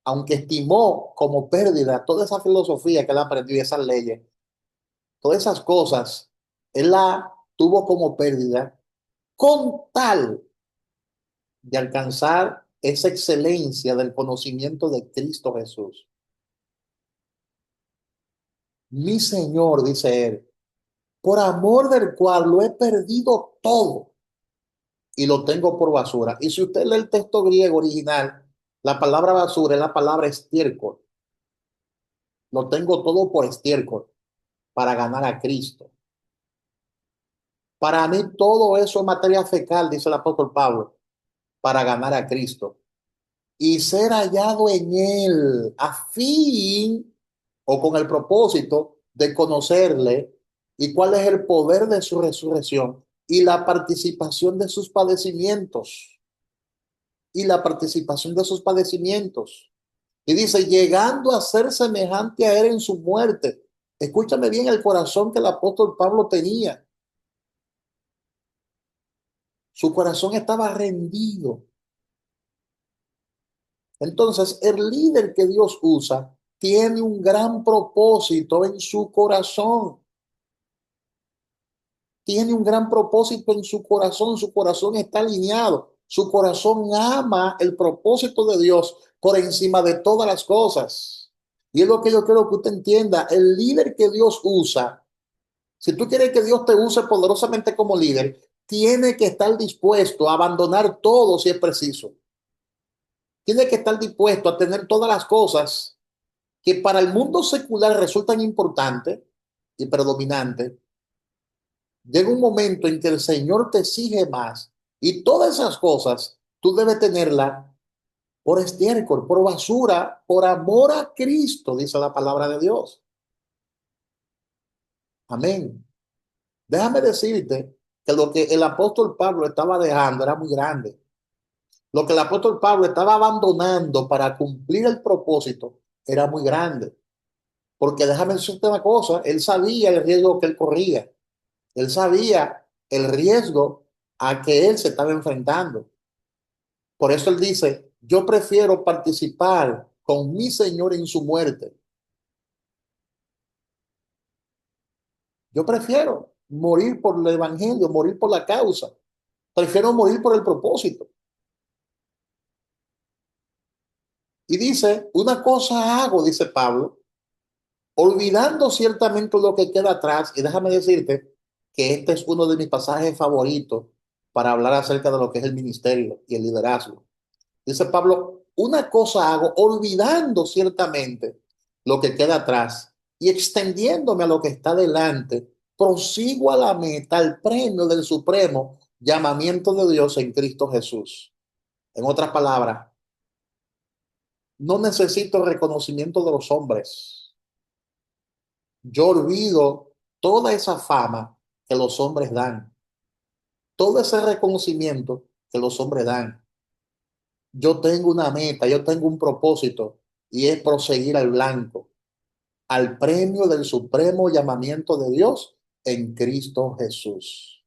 aunque estimó como pérdida toda esa filosofía que él aprendió y esas leyes, todas esas cosas, él la tuvo como pérdida con tal de alcanzar esa excelencia del conocimiento de Cristo Jesús. Mi Señor, dice él, por amor del cual lo he perdido todo y lo tengo por basura. Y si usted lee el texto griego original, la palabra basura es la palabra estiércol. Lo tengo todo por estiércol para ganar a Cristo. Para mí todo eso es materia fecal, dice el apóstol Pablo, para ganar a Cristo y ser hallado en él a fin o con el propósito de conocerle y cuál es el poder de su resurrección y la participación de sus padecimientos y la participación de sus padecimientos. Y dice, llegando a ser semejante a él en su muerte. Escúchame bien el corazón que el apóstol Pablo tenía. Su corazón estaba rendido. Entonces, el líder que Dios usa tiene un gran propósito en su corazón. Tiene un gran propósito en su corazón está alineado, su corazón ama el propósito de Dios por encima de todas las cosas. Y es lo que yo quiero que usted entienda, el líder que Dios usa, si tú quieres que Dios te use poderosamente como líder, tiene que estar dispuesto a abandonar todo si es preciso. Tiene que estar dispuesto a tener todas las cosas que para el mundo secular resultan importantes y predominantes. Llega un momento en que el Señor te exige más y todas esas cosas tú debes tenerlas por estiércol, por basura, por amor a Cristo, dice la palabra de Dios. Amén. Déjame decirte que lo que el apóstol Pablo estaba dejando era muy grande. Lo que el apóstol Pablo estaba abandonando para cumplir el propósito era muy grande. Porque déjame decirte una cosa, él sabía el riesgo que él corría. Él sabía el riesgo a que él se estaba enfrentando. Por eso él dice, yo prefiero participar con mi Señor en su muerte. Yo prefiero morir por el evangelio, morir por la causa. Prefiero morir por el propósito. Y dice, una cosa hago, dice Pablo, olvidando ciertamente lo que queda atrás. Y déjame decirte que este es uno de mis pasajes favoritos para hablar acerca de lo que es el ministerio y el liderazgo. Dice Pablo, una cosa hago, olvidando ciertamente lo que queda atrás y extendiéndome a lo que está delante, prosigo a la meta, al premio del supremo llamamiento de Dios en Cristo Jesús. En otras palabras, no necesito reconocimiento de los hombres. Yo olvido toda esa fama que los hombres dan, todo ese reconocimiento que los hombres dan. Yo tengo una meta, yo tengo un propósito y es proseguir al blanco, al premio del supremo llamamiento de Dios en Cristo Jesús.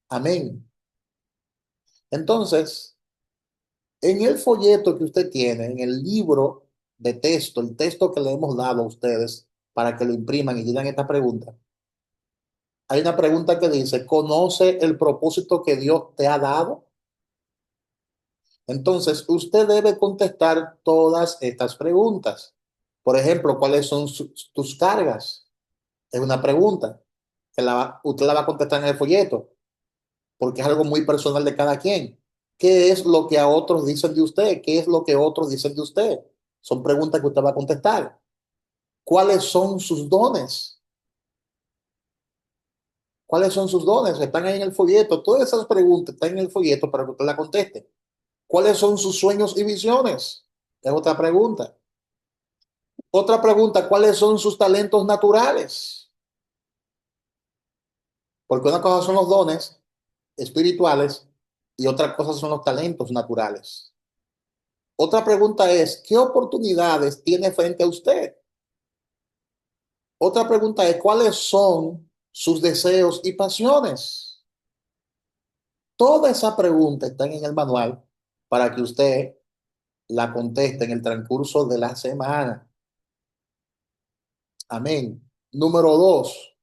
Amén. Entonces, en el folleto que usted tiene, en el libro de texto, el texto que le hemos dado a ustedes para que lo impriman y llenen esta pregunta, hay una pregunta que dice, ¿conoce el propósito que Dios te ha dado? Entonces, usted debe contestar todas estas preguntas. Por ejemplo, ¿cuáles son tus cargas? Es una pregunta que usted la va a contestar en el folleto, porque es algo muy personal de cada quien. ¿Qué es lo que a otros dicen de usted? ¿Qué es lo que otros dicen de usted? Son preguntas que usted va a contestar. ¿Cuáles son sus dones? ¿Cuáles son sus dones? Están ahí en el folleto. Todas esas preguntas están en el folleto para que usted la conteste. ¿Cuáles son sus sueños y visiones? Es otra pregunta. Otra pregunta, ¿cuáles son sus talentos naturales? Porque una cosa son los dones espirituales y otra cosa son los talentos naturales. Otra pregunta es, ¿qué oportunidades tiene frente a usted? Otra pregunta es, ¿cuáles son sus deseos y pasiones? Todas esas preguntas están en el manual para que usted la conteste en el transcurso de la semana. Amén. Número dos.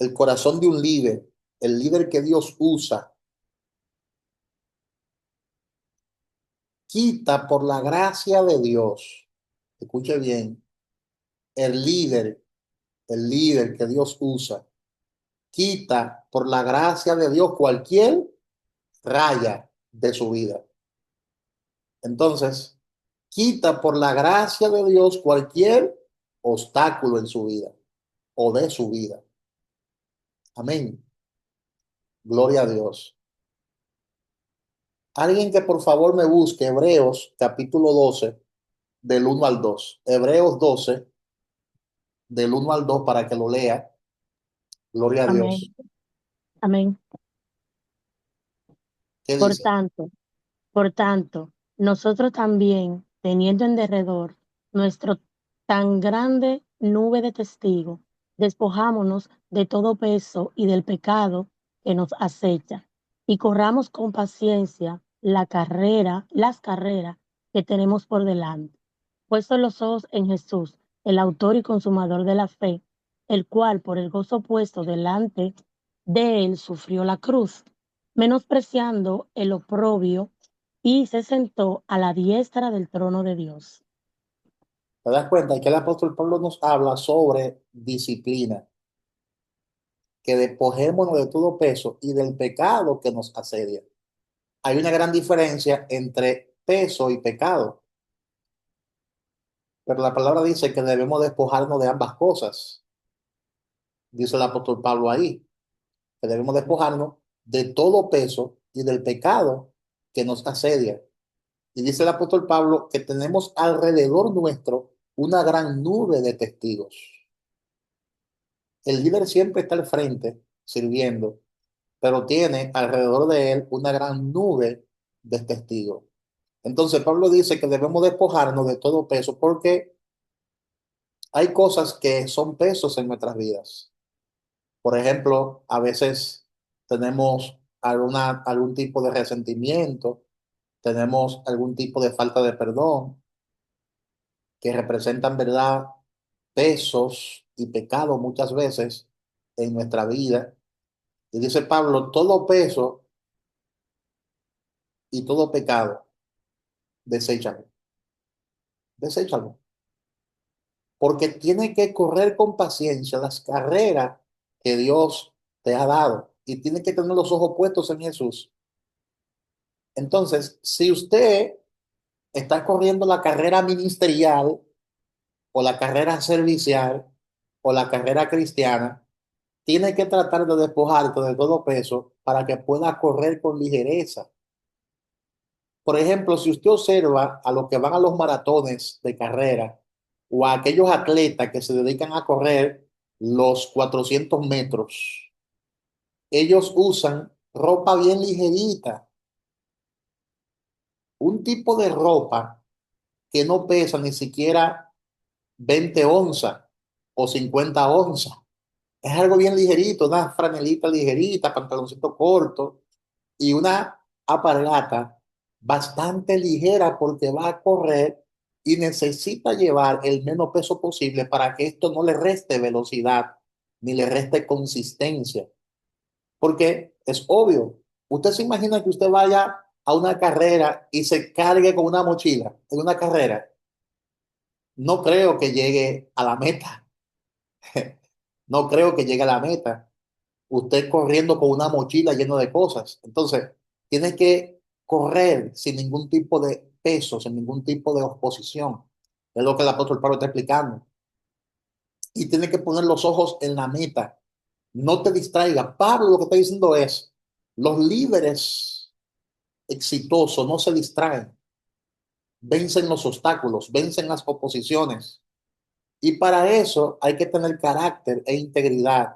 el corazón de un líder, el líder que Dios usa, quita por la gracia de Dios, escuche bien, el líder, el líder que Dios usa, quita por la gracia de Dios cualquier raya de su vida. Entonces, quita por la gracia de Dios cualquier obstáculo en su vida o de su vida. Amén. Gloria a Dios. Alguien que por favor me busque Hebreos capítulo 12 del 1 al 2. Hebreos 12 del 1 al 2 para que lo lea. Gloria a Amén. Dios. Amén. ¿Qué Por dice? tanto, Por tanto, nosotros también, teniendo en derredor nuestro tan grande nube de testigos, despojámonos de todo peso y del pecado que nos acecha, y corramos con paciencia las carreras que tenemos por delante, puestos los ojos en Jesús, el autor y consumador de la fe, el cual por el gozo puesto delante de él sufrió la cruz, menospreciando el oprobio, y se sentó a la diestra del trono de Dios. ¿Te das cuenta que el apóstol Pablo nos habla sobre disciplina? Que despojémonos de todo peso y del pecado que nos asedia. Hay una gran diferencia entre peso y pecado, pero la palabra dice que debemos despojarnos de ambas cosas. Dice el apóstol Pablo ahí, que debemos despojarnos de todo peso y del pecado que nos asedia. Y dice el apóstol Pablo que tenemos alrededor nuestro una gran nube de testigos. El líder siempre está al frente sirviendo, pero tiene alrededor de él una gran nube de testigos. Entonces Pablo dice que debemos despojarnos de todo peso porque hay cosas que son pesos en nuestras vidas. Por ejemplo, a veces tenemos algún tipo de resentimiento, tenemos algún tipo de falta de perdón que representan, ¿verdad?, pesos y pecados muchas veces en nuestra vida. Y dice Pablo, todo peso y todo pecado, deséchalo, deséchalo. Porque tiene que correr con paciencia las carreras que Dios te ha dado y tiene que tener los ojos puestos en Jesús. Entonces, si usted está corriendo la carrera ministerial o la carrera servicial o la carrera cristiana, tiene que tratar de despojarte de todo peso para que pueda correr con ligereza. Por ejemplo, si usted observa a los que van a los maratones de carrera o a aquellos atletas que se dedican a correr los 400 metros, ellos usan ropa bien ligerita, un tipo de ropa que no pesa ni siquiera 20 onzas o 50 onzas. Es algo bien ligerito, una franelita ligerita, pantaloncito corto y una alpargata bastante ligera porque va a correr y necesita llevar el menos peso posible para que esto no le reste velocidad ni le reste consistencia. Porque es obvio, usted se imagina que usted vaya a una carrera y se cargue con una mochila en una carrera. No creo que llegue a la meta. No creo que llegue a la meta. Usted corriendo con una mochila llena de cosas. Entonces, tiene que correr sin ningún tipo de peso, sin ningún tipo de oposición. Es lo que el apóstol Pablo está explicando. Y tiene que poner los ojos en la meta. No te distraiga. Pablo lo que está diciendo es, los líderes exitosos no se distraen. Vencen los obstáculos, vencen las oposiciones. Y para eso hay que tener carácter e integridad.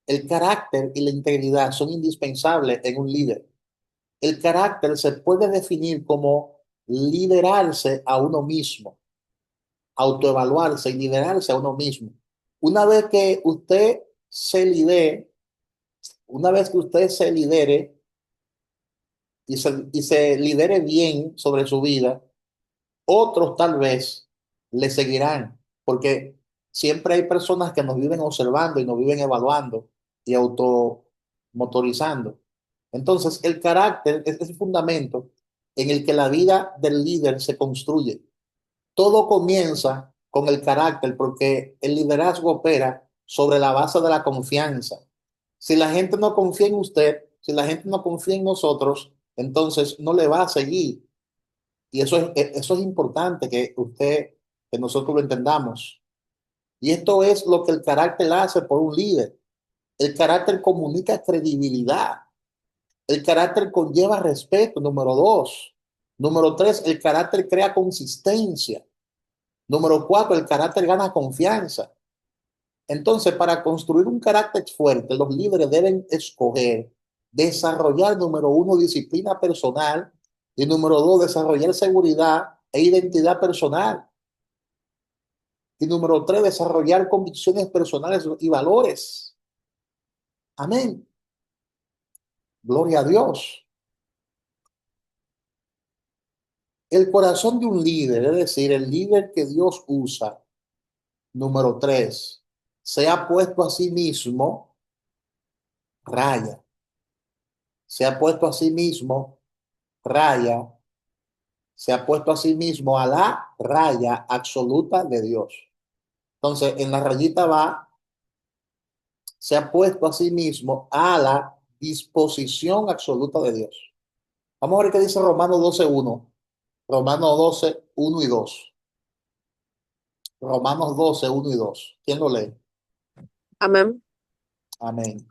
El carácter y la integridad son indispensables en un líder. El carácter se puede definir como liderarse a uno mismo, autoevaluarse y liderarse a uno mismo. Una vez que usted se lidere, una vez que usted se lidere y se lidere bien sobre su vida, otros tal vez le seguirán, porque siempre hay personas que nos viven observando y nos viven evaluando. y automotorizando. Entonces, el carácter es el fundamento en el que la vida del líder se construye. Todo comienza con el carácter porque el liderazgo opera sobre la base de la confianza. Si la gente no confía en usted, si la gente no confía en nosotros, entonces no le va a seguir. Y eso es importante que nosotros lo entendamos. Y esto es lo que el carácter hace por un líder. El carácter comunica credibilidad. El carácter conlleva respeto, número dos. Número tres, el carácter crea consistencia. Número cuatro, el carácter gana confianza. Entonces, para construir un carácter fuerte, los líderes deben escoger, desarrollar, número uno, disciplina personal y número dos, desarrollar seguridad e identidad personal. Y número tres, desarrollar convicciones personales y valores. Amén. Gloria a Dios. El corazón de un líder, es decir, el líder que Dios usa, número tres, se ha puesto a sí mismo, raya, se ha puesto a sí mismo, raya, se ha puesto a sí mismo a la raya absoluta de Dios. Entonces, en la rayita va, se ha puesto a sí mismo a la disposición absoluta de Dios. Vamos a ver qué dice Romanos 12:1. Romanos 12:1 y 2. Romanos 12:1 y 2. ¿Quién lo lee? Amén. Amén.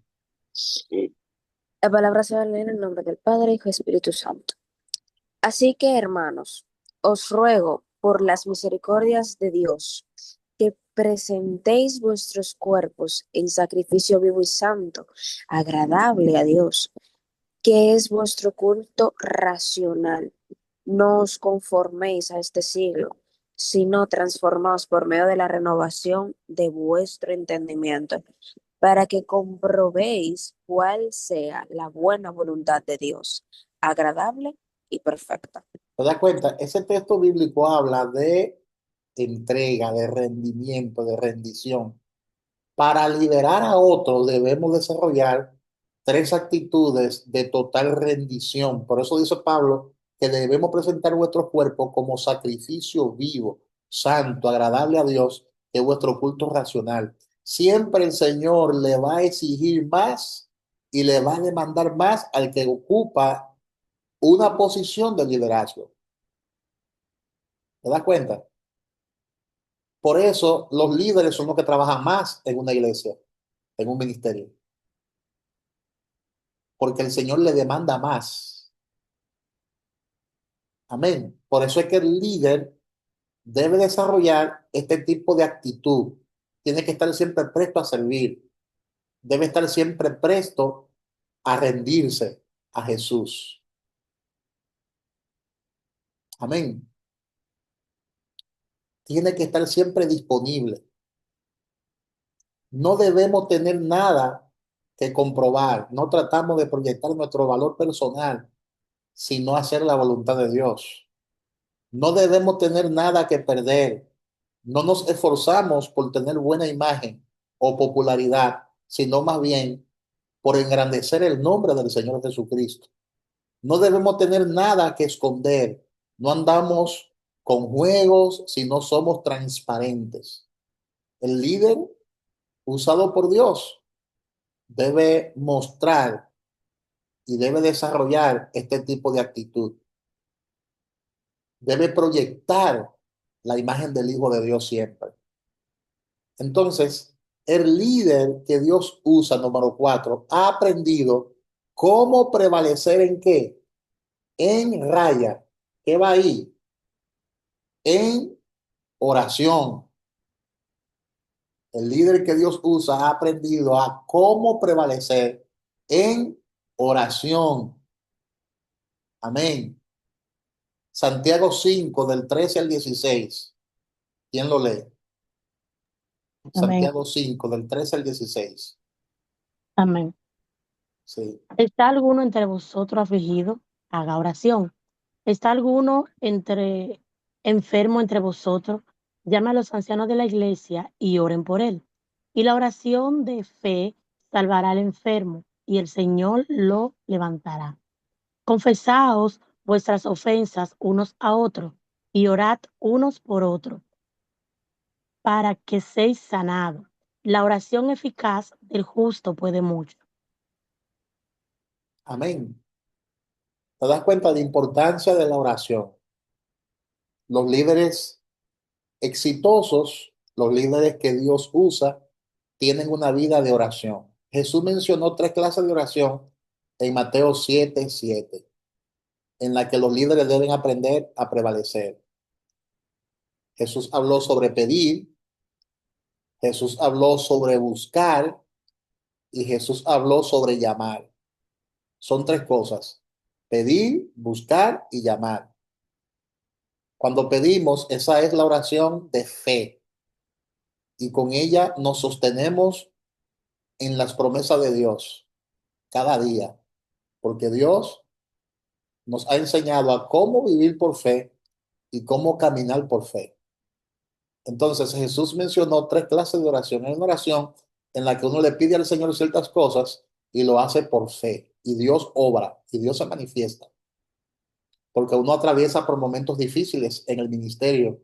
La palabra se va a leer en el nombre del Padre, Hijo y Espíritu Santo. Así que, hermanos, os ruego por las misericordias de Dios que presentéis vuestros cuerpos en sacrificio vivo y santo, agradable a Dios, que es vuestro culto racional. No os conforméis a este siglo, sino transformaos por medio de la renovación de vuestro entendimiento, para que comprobéis cuál sea la buena voluntad de Dios, agradable y perfecta. ¿Te das cuenta? Ese texto bíblico habla de entrega, de rendimiento, de rendición. Para liderar a otros debemos desarrollar tres actitudes de total rendición. Por eso dice Pablo que debemos presentar vuestro cuerpo como sacrificio vivo, santo, agradable a Dios, que es vuestro culto racional. Siempre el Señor le va a exigir más y le va a demandar más al que ocupa una posición de liderazgo. ¿Te das cuenta? Por eso los líderes son los que trabajan más en una iglesia, en un ministerio, porque el Señor le demanda más. Amén. Por eso es que el líder debe desarrollar este tipo de actitud. Tiene que estar siempre presto a servir. Debe estar siempre presto a rendirse a Jesús. Amén. Tiene que estar siempre disponible. No debemos tener nada que comprobar. No tratamos de proyectar nuestro valor personal, sino hacer la voluntad de Dios. No debemos tener nada que perder. No nos esforzamos por tener buena imagen o popularidad, sino más bien por engrandecer el nombre del Señor Jesucristo. No debemos tener nada que esconder. No andamos con juegos, sino somos transparentes. El líder usado por Dios debe mostrar y debe desarrollar este tipo de actitud. Debe proyectar la imagen del Hijo de Dios siempre. Entonces, el líder que Dios usa, número 4, ha aprendido cómo prevalecer en qué, en raya. ¿Qué va ahí? En oración. El líder que Dios usa ha aprendido a cómo prevalecer en oración. Amén. Santiago 5, del 13 al 16. ¿Quién lo lee? Amén. Santiago 5, del 13 al 16. Amén. Sí. ¿Está alguno entre vosotros afligido? Haga oración. ¿Está alguno enfermo entre vosotros? Llame a los ancianos de la iglesia y oren por él. Y la oración de fe salvará al enfermo, y el Señor lo levantará. Confesaos vuestras ofensas unos a otros, y orad unos por otros, para que seáis sanados. La oración eficaz del justo puede mucho. Amén. ¿Te das cuenta de la importancia de la oración? Los líderes exitosos, los líderes que Dios usa, tienen una vida de oración. Jesús mencionó tres clases de oración en Mateo 7:7, en la que los líderes deben aprender a prevalecer. Jesús habló sobre pedir, Jesús habló sobre buscar y Jesús habló sobre llamar. Son tres cosas: pedir, buscar y llamar. Cuando pedimos, esa es la oración de fe y con ella nos sostenemos en las promesas de Dios cada día, porque Dios nos ha enseñado a cómo vivir por fe y cómo caminar por fe. Entonces Jesús mencionó tres clases de oración. Hay una oración en la que uno le pide al Señor ciertas cosas y lo hace por fe, y Dios obra y Dios se manifiesta, porque uno atraviesa por momentos difíciles en el ministerio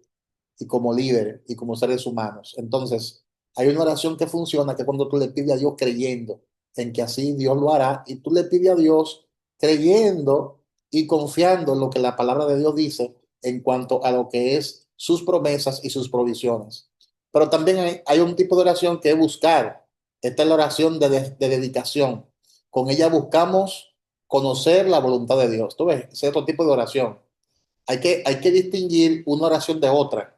y como líder y como seres humanos. Entonces, hay una oración que funciona, que cuando tú le pides a Dios creyendo en que así Dios lo hará, y tú le pides a Dios creyendo y confiando en lo que la palabra de Dios dice en cuanto a lo que es sus promesas y sus provisiones. Pero también hay un tipo de oración que es buscar. Esta es la oración de dedicación. Con ella buscamos conocer la voluntad de Dios. ¿Tú ves? Ese es otro tipo de oración. Hay que distinguir una oración de otra.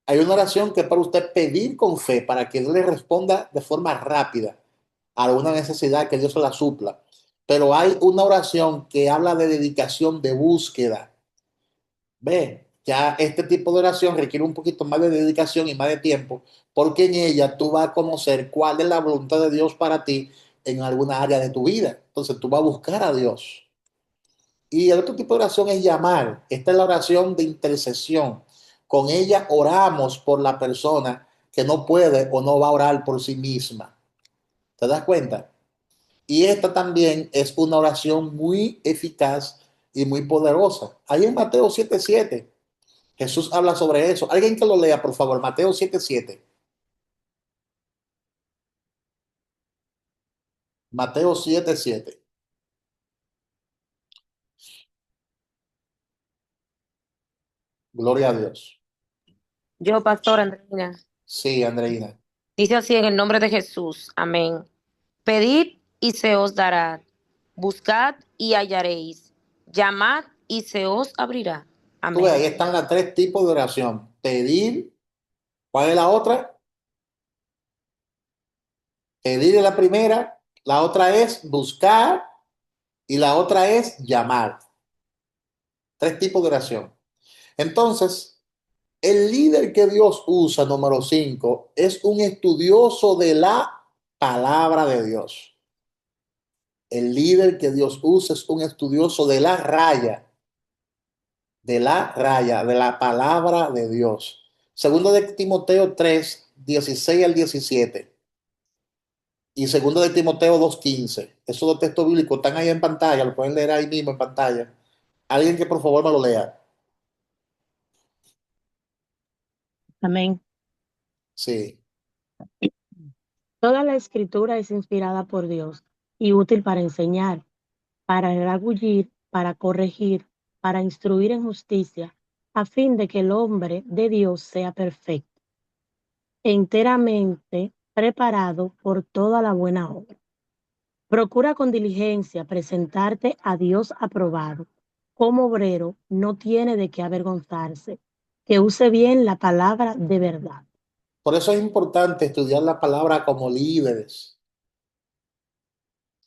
Hay una oración que es para usted pedir con fe, para que Dios le responda de forma rápida a alguna necesidad, que Dios se la supla. Pero hay una oración que habla de dedicación, de búsqueda. Ve, ya este tipo de oración requiere un poquito más de dedicación y más de tiempo, porque en ella tú vas a conocer cuál es la voluntad de Dios para ti en alguna área de tu vida. Entonces tú vas a buscar a Dios. Y el otro tipo de oración es llamar. Esta es la oración de intercesión. Con ella oramos por la persona que no puede o no va a orar por sí misma. ¿Te das cuenta? Y esta también es una oración muy eficaz y muy poderosa. Ahí en Mateo 7:7, Jesús habla sobre eso. Alguien que lo lea, por favor, Mateo 7:7. Mateo 7:7. Gloria a Dios. Yo, Pastor Andreina. Sí, Andreina. Dice así en el nombre de Jesús. Amén. Pedid y se os dará. Buscad y hallaréis. Llamad y se os abrirá. Tú ves, ahí Amén. están los tres tipos de oración. Pedir. ¿Cuál es la otra? Pedir es la primera, la otra es buscar y la otra es llamar. Tres tipos de oración. Entonces, el líder que Dios usa, número 5, es un estudioso de la palabra de Dios. El líder que Dios usa es un estudioso de la palabra de Dios. Segundo de Timoteo 3:16 al 17. Y segundo de Timoteo 2:15. Esos dos textos bíblicos están ahí en pantalla, lo pueden leer ahí mismo en pantalla. Alguien que por favor me lo lea. Amén. Sí. Toda la escritura es inspirada por Dios y útil para enseñar, para redarguir, para corregir, para instruir en justicia, a fin de que el hombre de Dios sea perfecto, enteramente preparado por toda la buena obra. Procura con diligencia presentarte a Dios aprobado. Como obrero no tiene de qué avergonzarse, que use bien la palabra de verdad. Por eso es importante estudiar la palabra como líderes.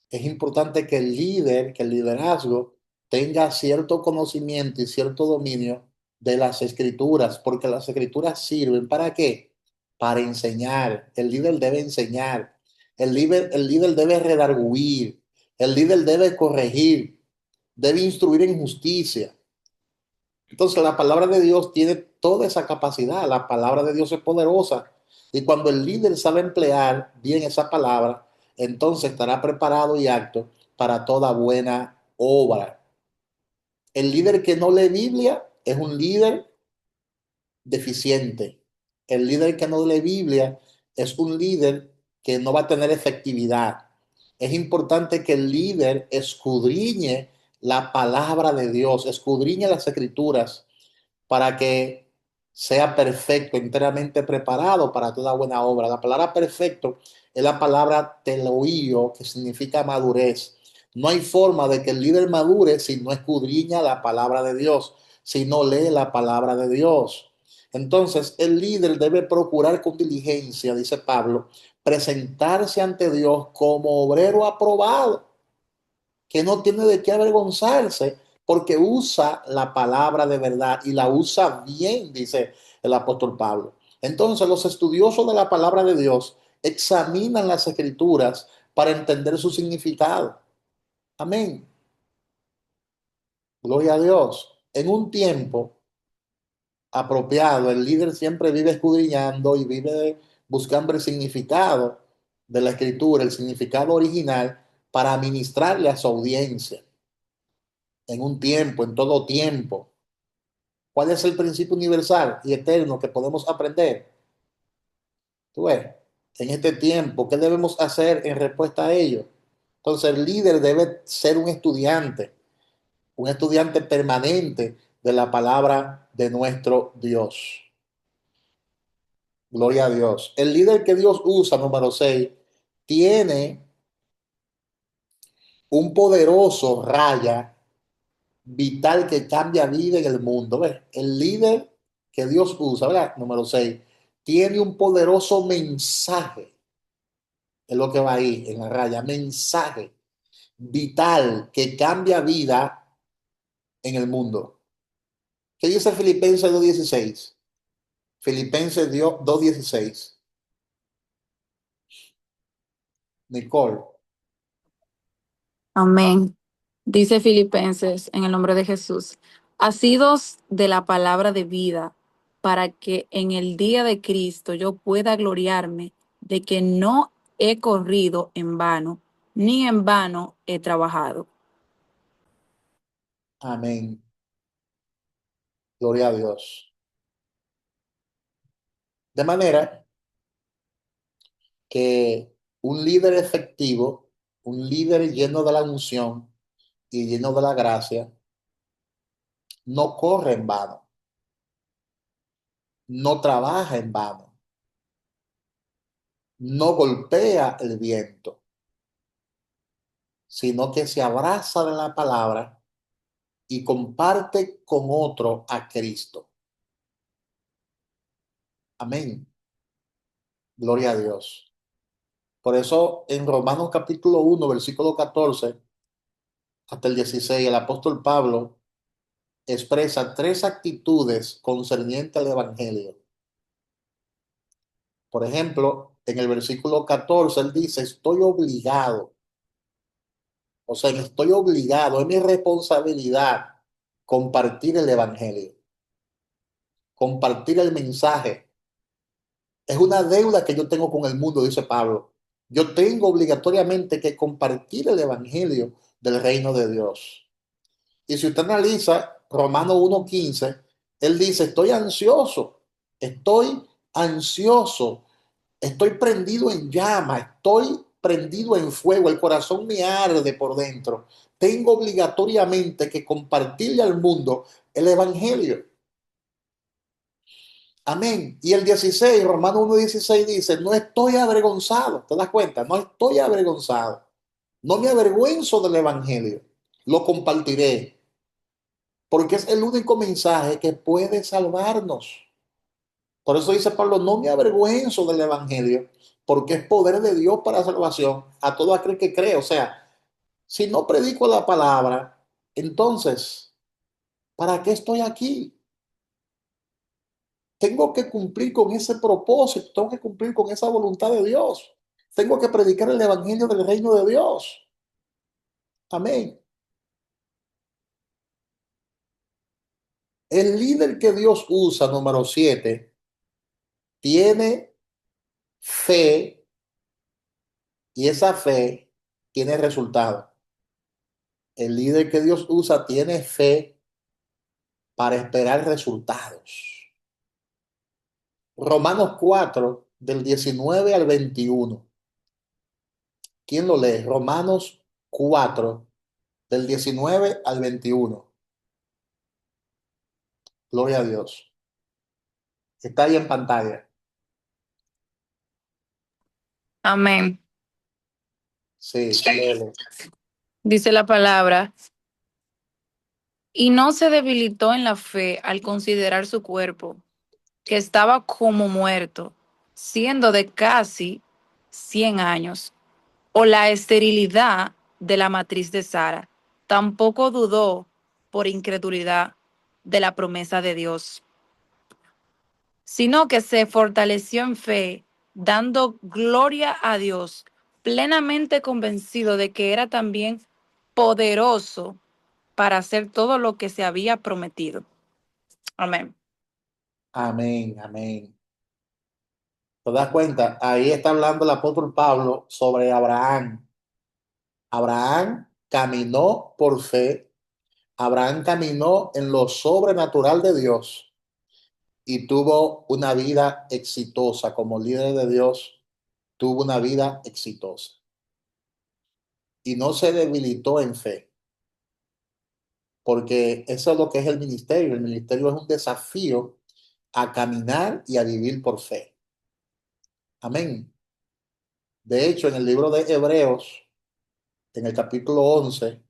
Es importante que el líder, que el liderazgo tenga cierto conocimiento y cierto dominio de las escrituras, porque las escrituras sirven ¿para qué? Para enseñar. El líder debe enseñar. El líder debe redarguir. El líder debe corregir. Debe instruir en justicia. Entonces la palabra de Dios tiene toda esa capacidad. La palabra de Dios es poderosa. Y cuando el líder sabe emplear bien esa palabra, entonces estará preparado y apto para toda buena obra. El líder que no lee Biblia es un líder deficiente. El líder que no lee Biblia es un líder que no va a tener efectividad. Es importante que el líder escudriñe la palabra de Dios, escudriñe las escrituras para que sea perfecto, enteramente preparado para toda buena obra. La palabra perfecto es la palabra teloío, que significa madurez. No hay forma de que el líder madure si no escudriña la palabra de Dios, si no lee la palabra de Dios. Entonces, el líder debe procurar con diligencia, dice Pablo, presentarse ante Dios como obrero aprobado, que no tiene de qué avergonzarse, porque usa la palabra de verdad y la usa bien, dice el apóstol Pablo. Entonces, los estudiosos de la palabra de Dios examinan las escrituras para entender su significado. Amén. Gloria a Dios. En un tiempo apropiado, el líder siempre vive escudriñando y vive buscando el significado de la escritura, el significado original, para administrarle a su audiencia. En un tiempo, en todo tiempo. ¿Cuál es el principio universal y eterno que podemos aprender? Tú ves, en este tiempo, ¿qué debemos hacer en respuesta a ello? Entonces, el líder debe ser un estudiante permanente de la palabra de nuestro Dios. Gloria a Dios. El líder que Dios usa, número 6, tiene un poderoso raya vital que cambia vida en el mundo. ¿Ves? El líder que Dios usa, ¿verdad? Número 6, tiene un poderoso mensaje. Es lo que va ahí en la raya. Mensaje vital que cambia vida en el mundo. ¿Qué dice Filipenses 2:16? Filipenses 2:16. Nicole. Amén. Dice Filipenses en el nombre de Jesús, asidos de la palabra de vida, para que en el día de Cristo yo pueda gloriarme de que no he corrido en vano, ni en vano he trabajado. Amén. Gloria a Dios. De manera que un líder efectivo, un líder lleno de la unción y lleno de la gracia, no corre en vano, no trabaja en vano, no golpea el viento, sino que se abraza de la palabra y comparte con otro a Cristo. Amén. Gloria a Dios. Por eso en Romanos capítulo 1, versículo 14 hasta el 16, el apóstol Pablo expresa 3 actitudes concernientes al Evangelio. Por ejemplo, en el versículo 14, él dice, estoy obligado. O sea, estoy obligado, es mi responsabilidad compartir el Evangelio, compartir el mensaje. Es una deuda que yo tengo con el mundo, dice Pablo. Yo tengo obligatoriamente que compartir el Evangelio del reino de Dios. Y si usted analiza Romanos 1:15, él dice, estoy ansioso, estoy prendido en llama, estoy prendido en fuego, el corazón me arde por dentro. Tengo obligatoriamente que compartirle al mundo el Evangelio. Amén. Y el 16, Romanos 1:16 dice, no estoy avergonzado. ¿Te das cuenta? No estoy avergonzado. No me avergüenzo del Evangelio. Lo compartiré. Porque es el único mensaje que puede salvarnos. Por eso dice Pablo, no me avergüenzo del Evangelio, porque es poder de Dios para salvación a todo aquel que cree. O sea, si no predico la palabra, entonces, ¿para qué estoy aquí? Tengo que cumplir con ese propósito, tengo que cumplir con esa voluntad de Dios. Tengo que predicar el Evangelio del reino de Dios. Amén. El líder que Dios usa, número 7, tiene fe Y esa fe tiene resultado. El líder que Dios usa tiene fe para esperar resultados. Romanos 4, del 19 al 21. ¿Quién lo lee? Romanos 4, del 19 al 21. Gloria a Dios. Está ahí en pantalla. Amén. Sí, léelo. Dice la palabra, y no se debilitó en la fe al considerar su cuerpo, que estaba como muerto, siendo de casi 100 años, o la esterilidad de la matriz de Sara. Tampoco dudó por incredulidad de la promesa de Dios, sino que se fortaleció en fe, dando gloria a Dios, plenamente convencido de que era también poderoso para hacer todo lo que se había prometido. Amén. Amén, amén. ¿Te das cuenta? Ahí está hablando el apóstol Pablo sobre Abraham. Abraham caminó por fe. Abraham caminó en lo sobrenatural de Dios y tuvo una vida exitosa. Como líder de Dios, tuvo una vida exitosa. Y no se debilitó en fe, porque eso es lo que es el ministerio. El ministerio es un desafío a caminar y a vivir por fe. Amén. De hecho, en el libro de Hebreos, en el capítulo 11,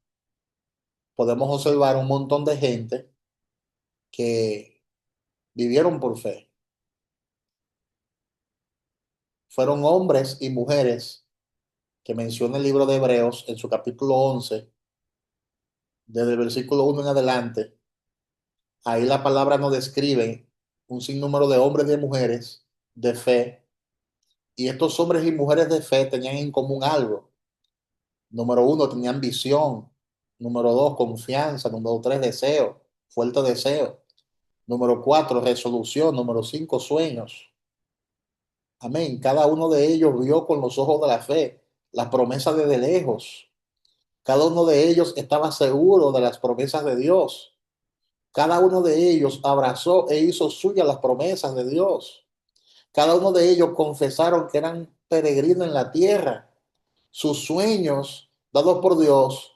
podemos observar un montón de gente que vivieron por fe. Fueron hombres y mujeres que menciona el libro de Hebreos en su capítulo 11, desde el versículo 1 en adelante. Ahí la palabra nos describe un sinnúmero de hombres y de mujeres de fe. Y estos hombres y mujeres de fe tenían en común algo. Número uno, tenían visión. Número dos, confianza. Número tres, deseo, fuerte deseo. Número cuatro, resolución. Número cinco, sueños. Amén. Cada uno de ellos vio con los ojos de la fe las promesas desde lejos. Cada uno de ellos estaba seguro de las promesas de Dios. Cada uno de ellos abrazó e hizo suyas las promesas de Dios. Cada uno de ellos confesaron que eran peregrinos en la tierra. Sus sueños dados por Dios,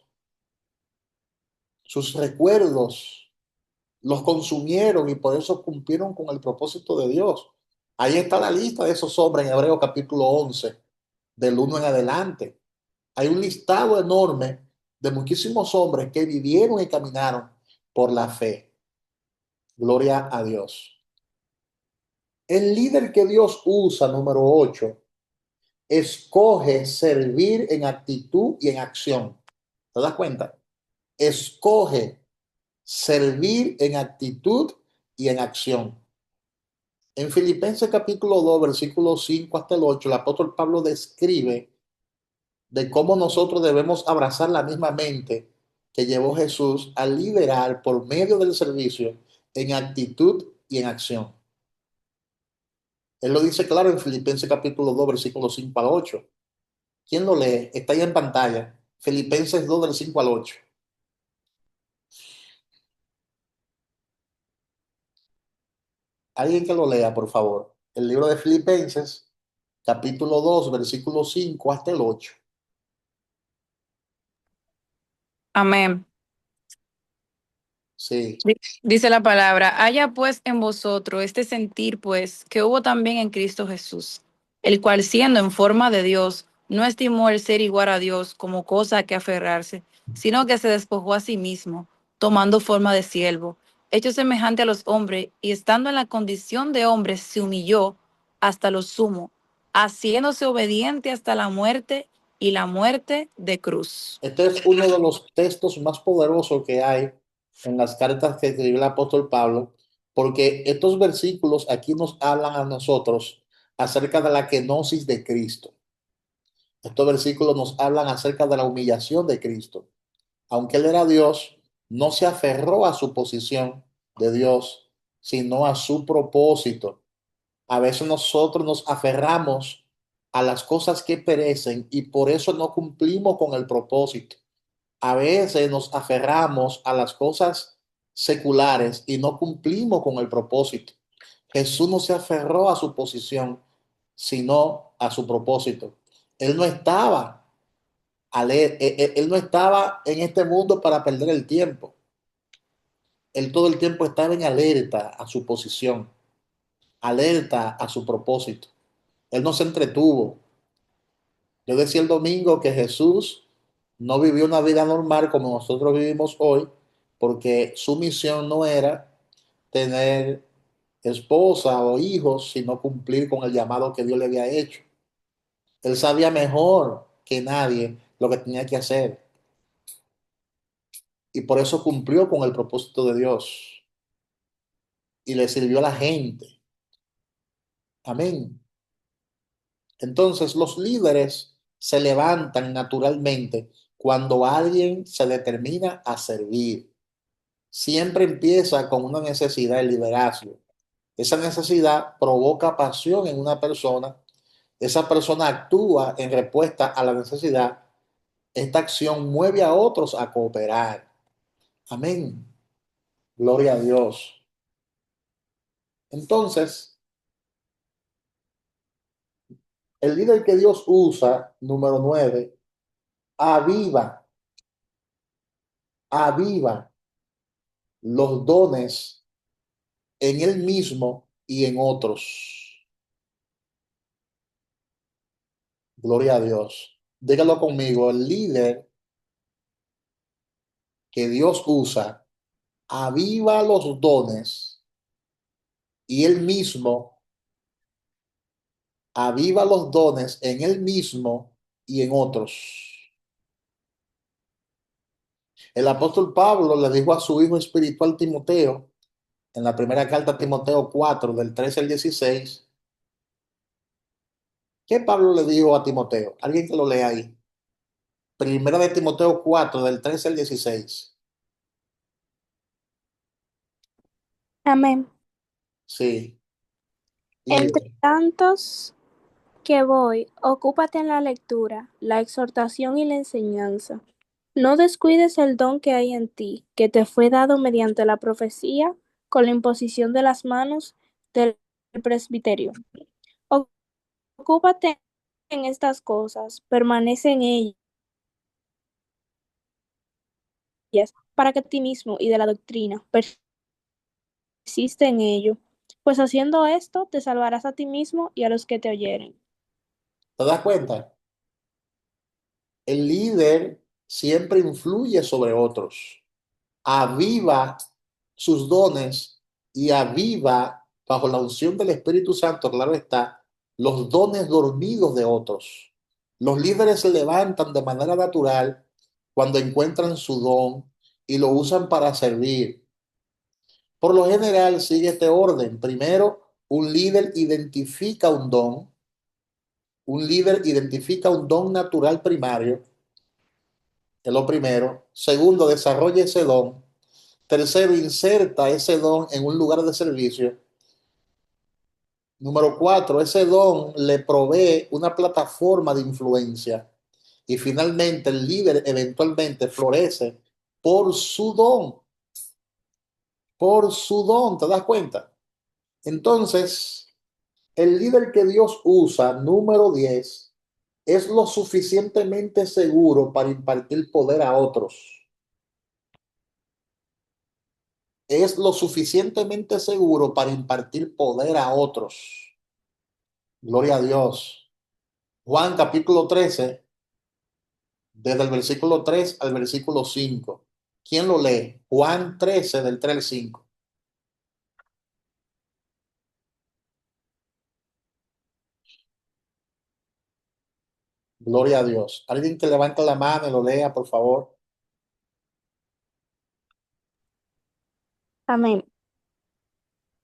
sus recuerdos, los consumieron y por eso cumplieron con el propósito de Dios. Ahí está la lista de esos hombres en Hebreos capítulo 11, del 1 en adelante. Hay un listado enorme de muchísimos hombres que vivieron y caminaron por la fe. Gloria a Dios. El líder que Dios usa, número 8, escoge servir en actitud y en acción. ¿Te das cuenta? Escoge servir en actitud y en acción. En Filipenses capítulo 2, versículos 5 hasta el 8, el apóstol Pablo describe de cómo nosotros debemos abrazar la misma mente que llevó Jesús a liderar por medio del servicio en actitud y en acción. Él lo dice claro en Filipenses capítulo 2, versículos 5 al 8. ¿Quién lo lee? Está ahí en pantalla. Filipenses 2 del 5 al 8. Alguien que lo lea, por favor. El libro de Filipenses, capítulo 2, versículo 5 hasta el 8. Amén. Sí. Dice la palabra, haya pues en vosotros este sentir, pues, que hubo también en Cristo Jesús, el cual siendo en forma de Dios, no estimó el ser igual a Dios como cosa a que aferrarse, sino que se despojó a sí mismo, tomando forma de siervo, hecho semejante a los hombres, y estando en la condición de hombre, se humilló hasta lo sumo, haciéndose obediente hasta la muerte y la muerte de cruz. Este es uno de los textos más poderosos que hay en las cartas que escribió el apóstol Pablo, porque estos versículos aquí nos hablan a nosotros acerca de la kenosis de Cristo. Estos versículos nos hablan acerca de la humillación de Cristo. Aunque él era Dios, no se aferró a su posición de Dios, sino a su propósito. A veces nosotros nos aferramos a las cosas que perecen y por eso no cumplimos con el propósito. A veces nos aferramos a las cosas seculares y no cumplimos con el propósito. Jesús no se aferró a su posición, sino a su propósito. Él no estaba, él no estaba en este mundo para perder el tiempo. Él todo el tiempo estaba en alerta a su posición, alerta a su propósito. Él no se entretuvo. Yo decía el domingo que Jesús no vivió una vida normal como nosotros vivimos hoy, porque su misión no era tener esposa o hijos, sino cumplir con el llamado que Dios le había hecho. Él sabía mejor que nadie lo que tenía que hacer y por eso cumplió con el propósito de Dios y le sirvió a la gente. Amén. Entonces los líderes se levantan naturalmente cuando alguien se determina a servir. Siempre empieza con una necesidad de liderazgo. Esa necesidad provoca pasión en una persona. Esa persona actúa en respuesta a la necesidad. Esta acción mueve a otros a cooperar. Amén. Gloria a Dios. Entonces, el líder que Dios usa, número 9, aviva, aviva los dones en él mismo y en otros. Gloria a Dios. Dígalo conmigo, el líder que Dios usa, aviva los dones y él mismo, aviva los dones en él mismo y en otros. El apóstol Pablo le dijo a su hijo espiritual Timoteo, en la primera carta a Timoteo 4, del 13 al 16, ¿qué Pablo le dijo a Timoteo? Alguien que lo lea ahí. Primera de Timoteo 4, del 13 al 16. Amén. Sí. Entre Líder. tantos que voy, ocúpate en la lectura, la exhortación y la enseñanza. No descuides el don que hay en ti, que te fue dado mediante la profecía, con la imposición de las manos del presbiterio. Ocúpate en estas cosas, permanece en ellas, para que a ti mismo y de la doctrina persiste en ello. Pues haciendo esto, te salvarás a ti mismo y a los que te oyeren. ¿Te das cuenta? El líder siempre influye sobre otros, aviva sus dones y aviva bajo la unción del Espíritu Santo, claro está, los dones dormidos de otros. Los líderes se levantan de manera natural cuando encuentran su don y lo usan para servir. Por lo general sigue este orden. Primero, un líder identifica un don. Un líder identifica un don natural primario, es lo primero. Segundo, desarrolla ese don. Tercero, inserta ese don en un lugar de servicio. Número 4, ese don le provee una plataforma de influencia. Y finalmente, el líder eventualmente florece por su don. Por su don, ¿te das cuenta? Entonces, el líder que Dios usa, número 10, es lo suficientemente seguro para impartir poder a otros. Es lo suficientemente seguro para impartir poder a otros. Gloria a Dios. Juan capítulo 13, desde el versículo 3 al versículo 5. ¿Quién lo lee? Juan 13, del 3 al 5. Gloria a Dios. Alguien que levante la mano y lo lea, por favor. Amén.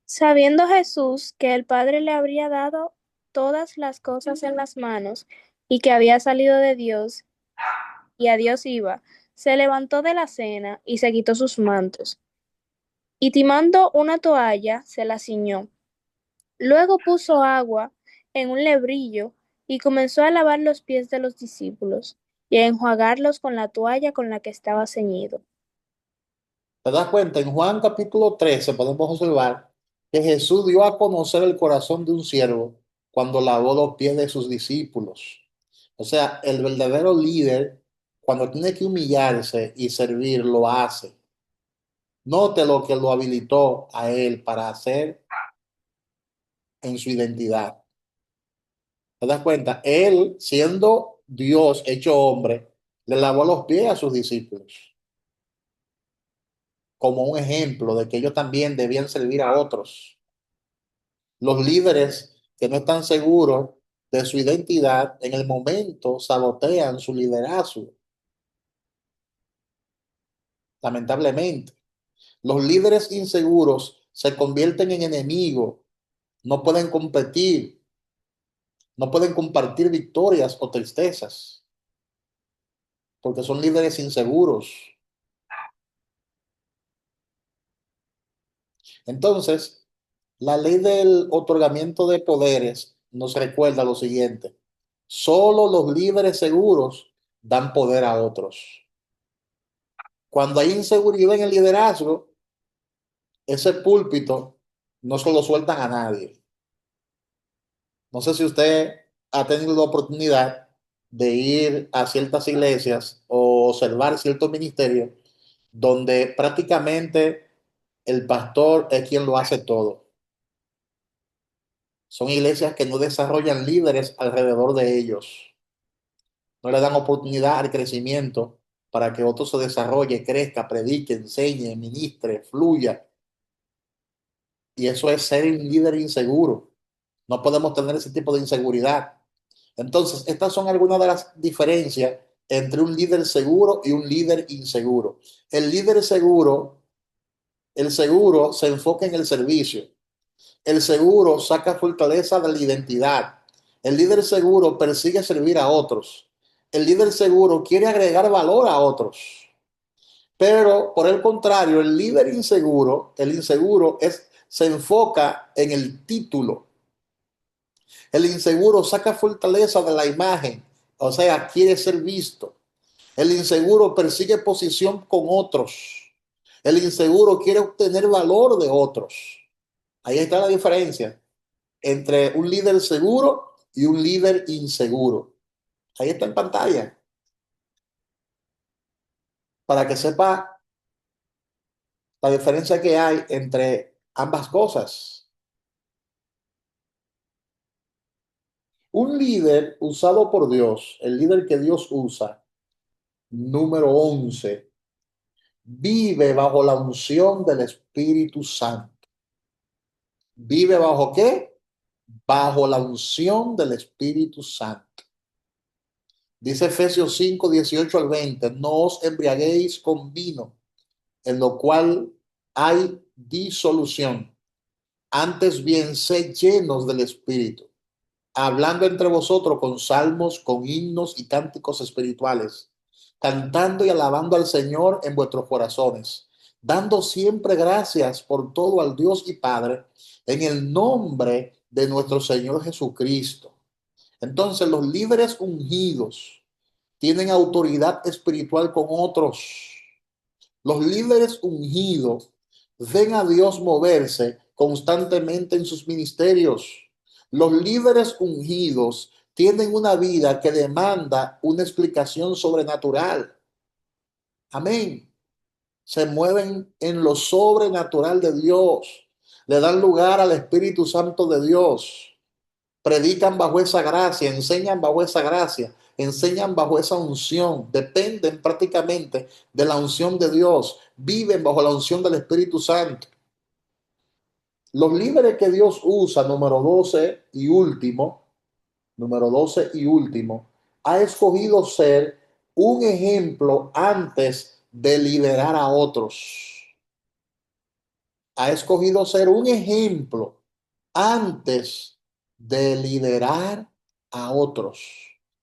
Sabiendo Jesús que el Padre le habría dado todas las cosas en las manos y que había salido de Dios y a Dios iba, se levantó de la cena y se quitó sus mantos. Y timando una toalla, se la ciñó. Luego puso agua en un lebrillo y comenzó a lavar los pies de los discípulos y a enjuagarlos con la toalla con la que estaba ceñido. ¿Te das cuenta? En Juan capítulo 13 podemos observar que Jesús dio a conocer el corazón de un siervo cuando lavó los pies de sus discípulos. O sea, el verdadero líder, cuando tiene que humillarse y servir, lo hace. Note lo que lo habilitó a él para hacer en su identidad. ¿Te das cuenta? Él, siendo Dios hecho hombre, le lavó los pies a sus discípulos como un ejemplo de que ellos también debían servir a otros. Los líderes que no están seguros de su identidad en el momento sabotean su liderazgo, lamentablemente. Los líderes inseguros se convierten en enemigos, no pueden competir, no pueden compartir victorias o tristezas, porque son líderes inseguros. Entonces, la ley del otorgamiento de poderes nos recuerda lo siguiente: solo los líderes seguros dan poder a otros. Cuando hay inseguridad en el liderazgo, ese púlpito no se lo sueltan a nadie. No sé si usted ha tenido la oportunidad de ir a ciertas iglesias o observar ciertos ministerios donde prácticamente el pastor es quien lo hace todo. Son iglesias que no desarrollan líderes alrededor de ellos. No le dan oportunidad al crecimiento para que otro se desarrolle, crezca, predique, enseñe, ministre, fluya. Y eso es ser un líder inseguro. No podemos tener ese tipo de inseguridad. Entonces, estas son algunas de las diferencias entre un líder seguro y un líder inseguro. El líder seguro, el seguro se enfoca en el servicio. El seguro saca fortaleza de la identidad. El líder seguro persigue servir a otros. El líder seguro quiere agregar valor a otros. Pero, por el contrario, el líder inseguro, el inseguro se enfoca en el título. El inseguro saca fortaleza de la imagen, o sea, quiere ser visto. El inseguro persigue posición con otros. El inseguro quiere obtener valor de otros. Ahí está la diferencia entre un líder seguro y un líder inseguro. Ahí está en pantalla. Para que sepa la diferencia que hay entre ambas cosas. Un líder usado por Dios, el líder que Dios usa, número 11, vive bajo la unción del Espíritu Santo. ¿Vive bajo qué? Bajo la unción del Espíritu Santo. Dice Efesios 5, 18 al 20, no os embriaguéis con vino, en lo cual hay disolución. Antes bien, sed llenos del Espíritu, hablando entre vosotros con salmos, con himnos y cánticos espirituales, cantando y alabando al Señor en vuestros corazones, dando siempre gracias por todo al Dios y Padre, en el nombre de nuestro Señor Jesucristo. Entonces, los líderes ungidos tienen autoridad espiritual con otros. Los líderes ungidos ven a Dios moverse constantemente en sus ministerios. Los líderes ungidos tienen una vida que demanda una explicación sobrenatural. Amén. Se mueven en lo sobrenatural de Dios. Le dan lugar al Espíritu Santo de Dios. Predican bajo esa gracia, enseñan bajo esa gracia, enseñan bajo esa unción, dependen prácticamente de la unción de Dios, viven bajo la unción del Espíritu Santo. Los líderes que Dios usa, número 12 y último, ha escogido ser un ejemplo antes de liderar a otros. Ha escogido ser un ejemplo antes de liderar a otros.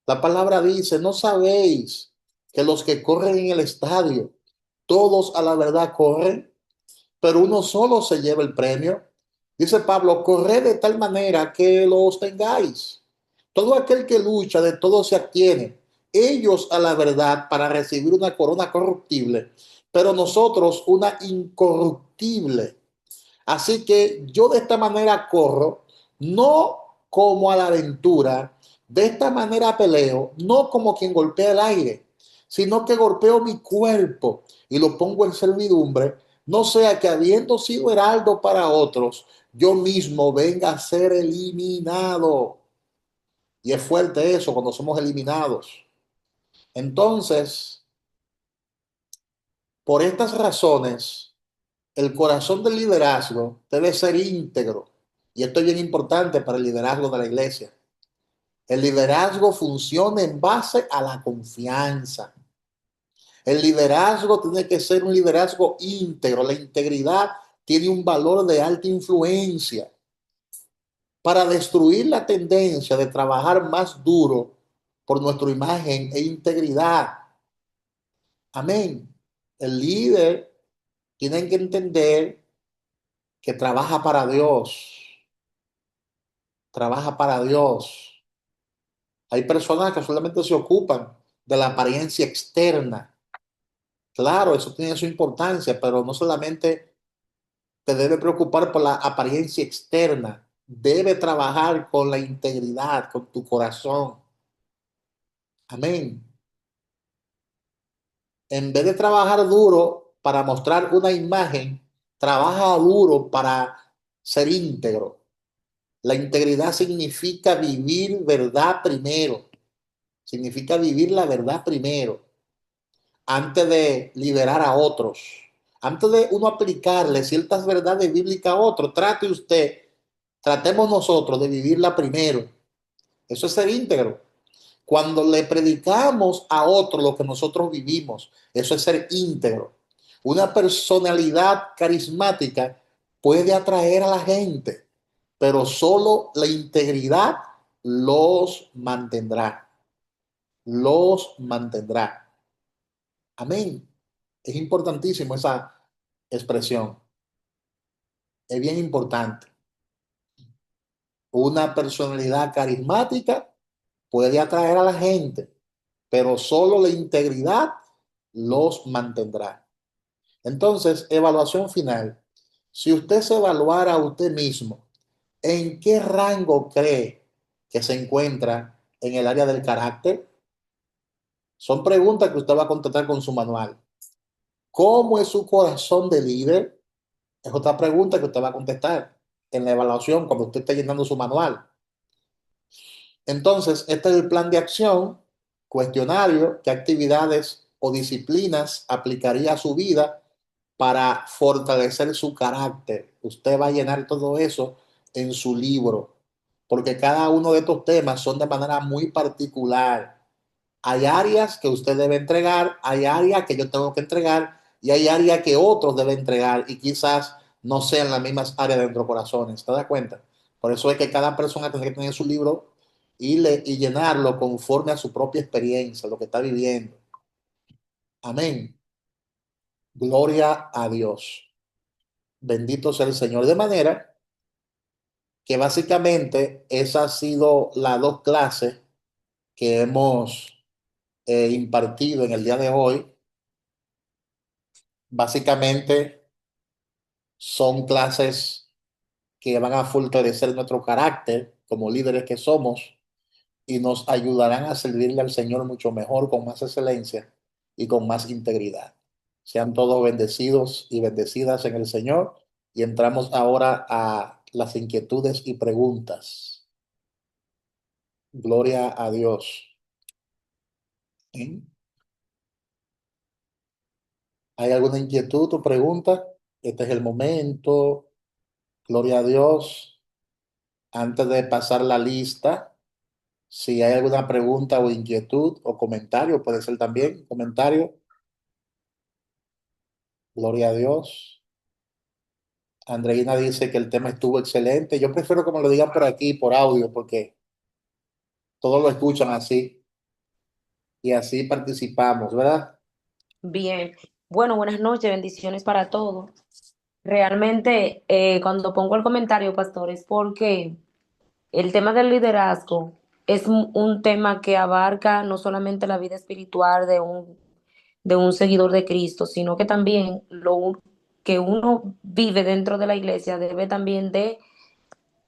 La palabra dice, ¿no sabéis que los que corren en el estadio, todos a la verdad corren, pero uno solo se lleva el premio? Dice Pablo, corred de tal manera que lo obtengáis. Todo aquel que lucha, de todo se abstiene. Ellos a la verdad para recibir una corona corruptible, pero nosotros una incorruptible. Así que yo de esta manera corro, no como a la aventura, de esta manera peleo, no como quien golpea el aire, sino que golpeo mi cuerpo y lo pongo en servidumbre, no sea que habiendo sido heraldo para otros, yo mismo venga a ser eliminado. Y es fuerte eso cuando somos eliminados. Entonces, por estas razones, el corazón del liderazgo debe ser íntegro. Y esto es bien importante para el liderazgo de la iglesia. El liderazgo funciona en base a la confianza. El liderazgo tiene que ser un liderazgo íntegro. La integridad tiene un valor de alta influencia para destruir la tendencia de trabajar más duro por nuestra imagen e integridad. Amén. El líder tiene que entender que trabaja para Dios. Trabaja para Dios. Hay personas que solamente se ocupan de la apariencia externa. Claro, eso tiene su importancia, pero no solamente te debe preocupar por la apariencia externa. Debe trabajar con la integridad, con tu corazón. Amén. En vez de trabajar duro para mostrar una imagen, trabaja duro para ser íntegro. La integridad significa vivir verdad primero. Significa vivir la verdad primero, antes de liderar a otros. Antes de uno aplicarle ciertas verdades bíblicas a otro, tratemos nosotros de vivirla primero. Eso es ser íntegro. Cuando le predicamos a otro lo que nosotros vivimos, eso es ser íntegro. Una personalidad carismática puede atraer a la gente, pero solo la integridad los mantendrá. Los mantendrá. Amén. Es importantísimo esa expresión. Es bien importante. Una personalidad carismática puede atraer a la gente, pero solo la integridad los mantendrá. Entonces, evaluación final. Si usted se evaluara a usted mismo, ¿en qué rango cree que se encuentra en el área del carácter? Son preguntas que usted va a contestar con su manual. ¿Cómo es su corazón de líder? Es otra pregunta que usted va a contestar en la evaluación cuando usted esté llenando su manual. Entonces, este es el plan de acción, cuestionario, qué actividades o disciplinas aplicaría a su vida para fortalecer su carácter. Usted va a llenar todo eso en su libro, porque cada uno de estos temas son de manera muy particular. Hay áreas que usted debe entregar, hay áreas que yo tengo que entregar y hay áreas que otros deben entregar y quizás no sean las mismas áreas de nuestro corazón. ¿Se da cuenta? Por eso es que cada persona tiene que tener su libro y llenarlo conforme a su propia experiencia, lo que está viviendo. Amén. Gloria a Dios. Bendito sea el Señor. De manera que básicamente esas han sido las dos clases que hemos impartido en el día de hoy. Básicamente son clases que van a fortalecer nuestro carácter como líderes que somos y nos ayudarán a servirle al Señor mucho mejor, con más excelencia y con más integridad. Sean todos bendecidos y bendecidas en el Señor y entramos ahora a las inquietudes y preguntas. Gloria a Dios. ¿Sí? ¿Hay alguna inquietud o pregunta? Este es el momento. Gloria a Dios. Antes de pasar la lista, si hay alguna pregunta o inquietud o comentario, puede ser también comentario. Gloria a Dios. Andreina dice que el tema estuvo excelente. Yo prefiero que me lo digan por aquí, por audio, porque todos lo escuchan así y así participamos, ¿verdad? Bien. Bueno, buenas noches, bendiciones para todos. Realmente, cuando pongo el comentario, pastor, es porque el tema del liderazgo es un tema que abarca no solamente la vida espiritual de un seguidor de Cristo, sino que también que uno vive dentro de la iglesia debe también de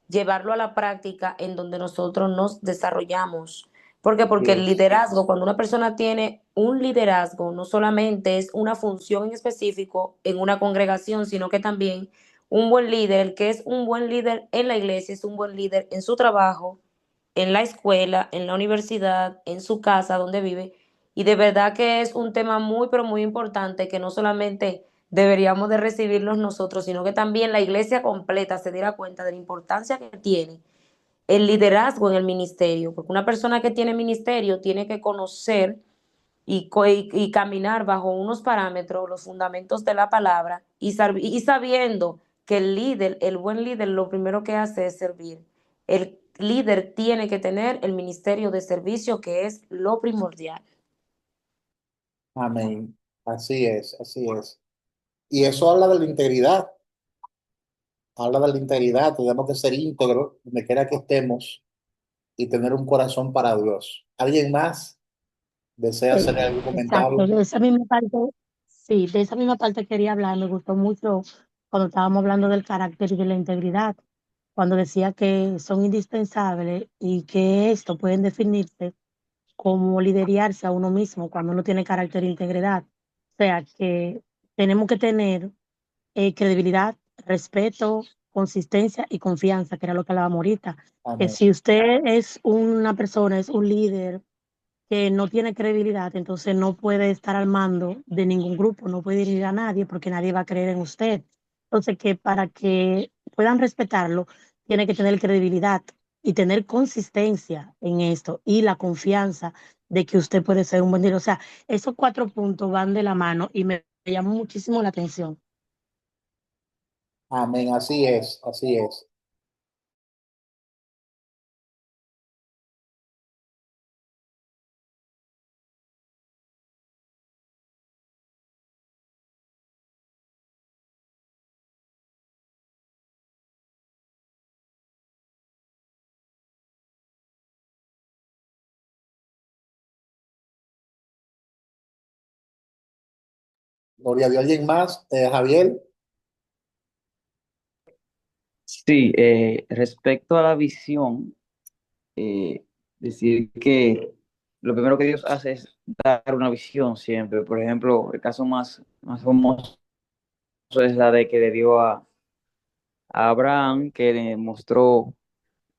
llevarlo a la práctica en donde nosotros nos desarrollamos. ¿Por qué? Porque el Yes. liderazgo, cuando una persona tiene un liderazgo, no solamente es una función en específico en una congregación, sino que también un buen líder, el que es un buen líder en la iglesia, es un buen líder en su trabajo, en la escuela, en la universidad, en su casa donde vive. Y de verdad que es un tema muy, pero muy importante que no solamente deberíamos de recibirlos nosotros, sino que también la iglesia completa se diera cuenta de la importancia que tiene el liderazgo en el ministerio, porque una persona que tiene ministerio tiene que conocer y caminar bajo unos parámetros, los fundamentos de la palabra y sabiendo que el líder, el buen líder, lo primero que hace es servir. El líder tiene que tener el ministerio de servicio, que es lo primordial. Amén. Así es, así es. Y eso habla de la integridad, habla de la integridad. Tenemos que ser íntegros donde quiera que estemos y tener un corazón para Dios. ¿Alguien más desea hacer algún Exacto, comentario? de esa misma parte, sí, de esa misma parte quería hablar. Me gustó mucho cuando estábamos hablando del carácter y de la integridad, cuando decía que son indispensables y que esto pueden definirse como liderarse a uno mismo cuando uno tiene carácter e integridad. O sea, que tenemos que tener credibilidad, respeto, consistencia y confianza, que era lo que hablábamos ahorita. Que Amén. si usted es una persona, es un líder que no tiene credibilidad, entonces no puede estar al mando de ningún grupo, no puede dirigir a nadie porque nadie va a creer en usted. Entonces, que para que puedan respetarlo, tiene que tener credibilidad y tener consistencia en esto y la confianza de que usted puede ser un buen líder. O sea, esos cuatro puntos van de la mano y me llamó muchísimo la atención. Amén. Así es, así es. Gloria a Dios. ¿Alguien más? Javier. Sí, respecto a la visión, decir que lo primero que Dios hace es dar una visión siempre. Por ejemplo, el caso más famoso es la de que le dio a Abraham, que le mostró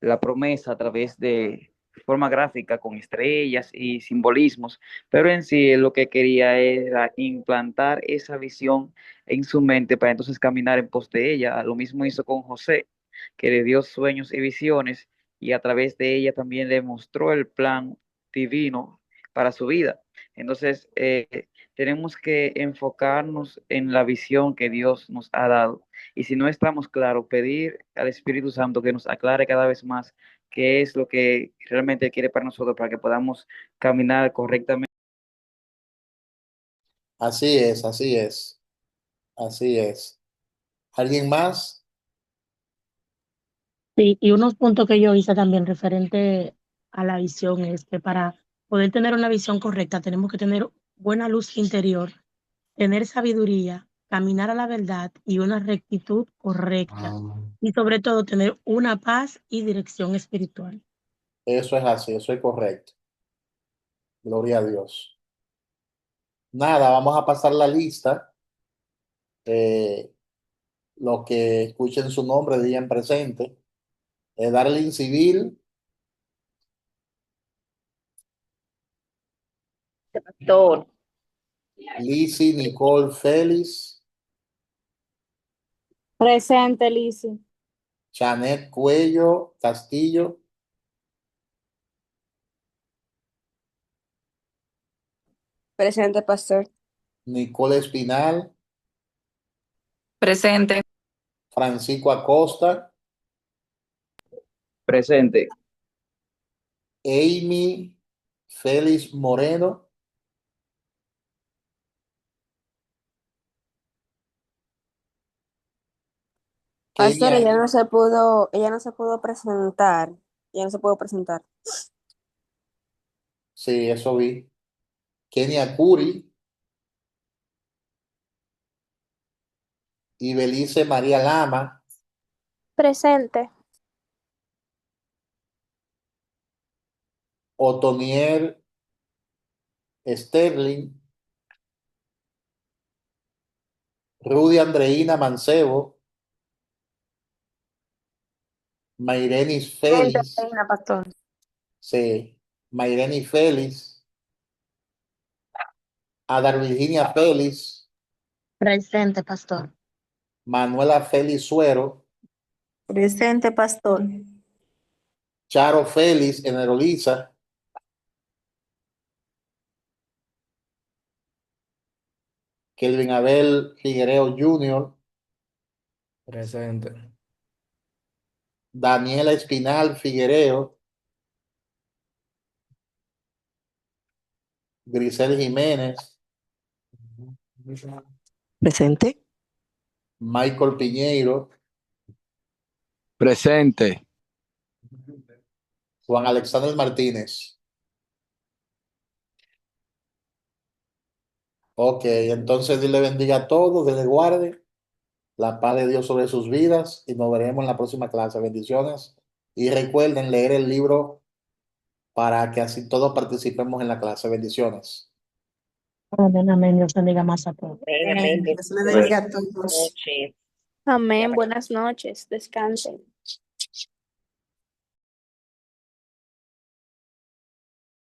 la promesa a través de forma gráfica con estrellas y simbolismos, pero en sí él lo que quería era implantar esa visión en su mente para entonces caminar en pos de ella. Lo mismo hizo con José, que le dio sueños y visiones y a través de ella también le mostró el plan divino para su vida. Entonces, tenemos que enfocarnos en la visión que Dios nos ha dado. Y si no estamos claros, pedir al Espíritu Santo que nos aclare cada vez más qué es lo que realmente quiere para nosotros, para que podamos caminar correctamente. Así es, así es, así es. ¿Alguien más? Sí, y unos puntos que yo hice también referente a la visión es que para poder tener una visión correcta tenemos que tener buena luz interior, tener sabiduría, caminar a la verdad y una rectitud correcta. Y sobre todo tener una paz y dirección espiritual. Eso es así, eso es correcto. Gloria a Dios. Nada, vamos a pasar la lista. Eh, los que escuchen su nombre digan presente. Darlene Civil, Pastor, Lizzie Nicole Félix, Presente, Lizzy. Janet Cuello Castillo, Presente, pastor. Nicole Espinal, Presente. Francisco Acosta, Presente. Amy Félix Moreno, Pastor, Kenia, ella no se pudo presentar. Ella no se pudo presentar. Sí, eso vi. Kenia Curi y Belice María Lama. Presente. Otoniel Sterling. Rudy Andreina Mancebo. Mairenis Félix. Reina, pastor. Sí. Mairenis Félix. Adar Virginia Félix. Presente, pastor. Manuela Félix Suero. Presente, pastor. Charo Félix Eneroliza. Kelvin Abel Figuereo Jr. Presente. Daniela Espinal Figuereo. Grisel Jiménez. Presente. Michael Piñeiro. Presente. Juan Alexander Martínez. Ok, entonces Dios le bendiga a todos, Dios les guarde, la paz de Dios sobre sus vidas y nos veremos en la próxima clase. Bendiciones y recuerden leer el libro para que así todos participemos en la clase. Bendiciones. Amén, amén. Dios bendiga más a todos. Amén, amén. Dios le bendiga a todos. Noches. Amén. Buenas noches. Descansen.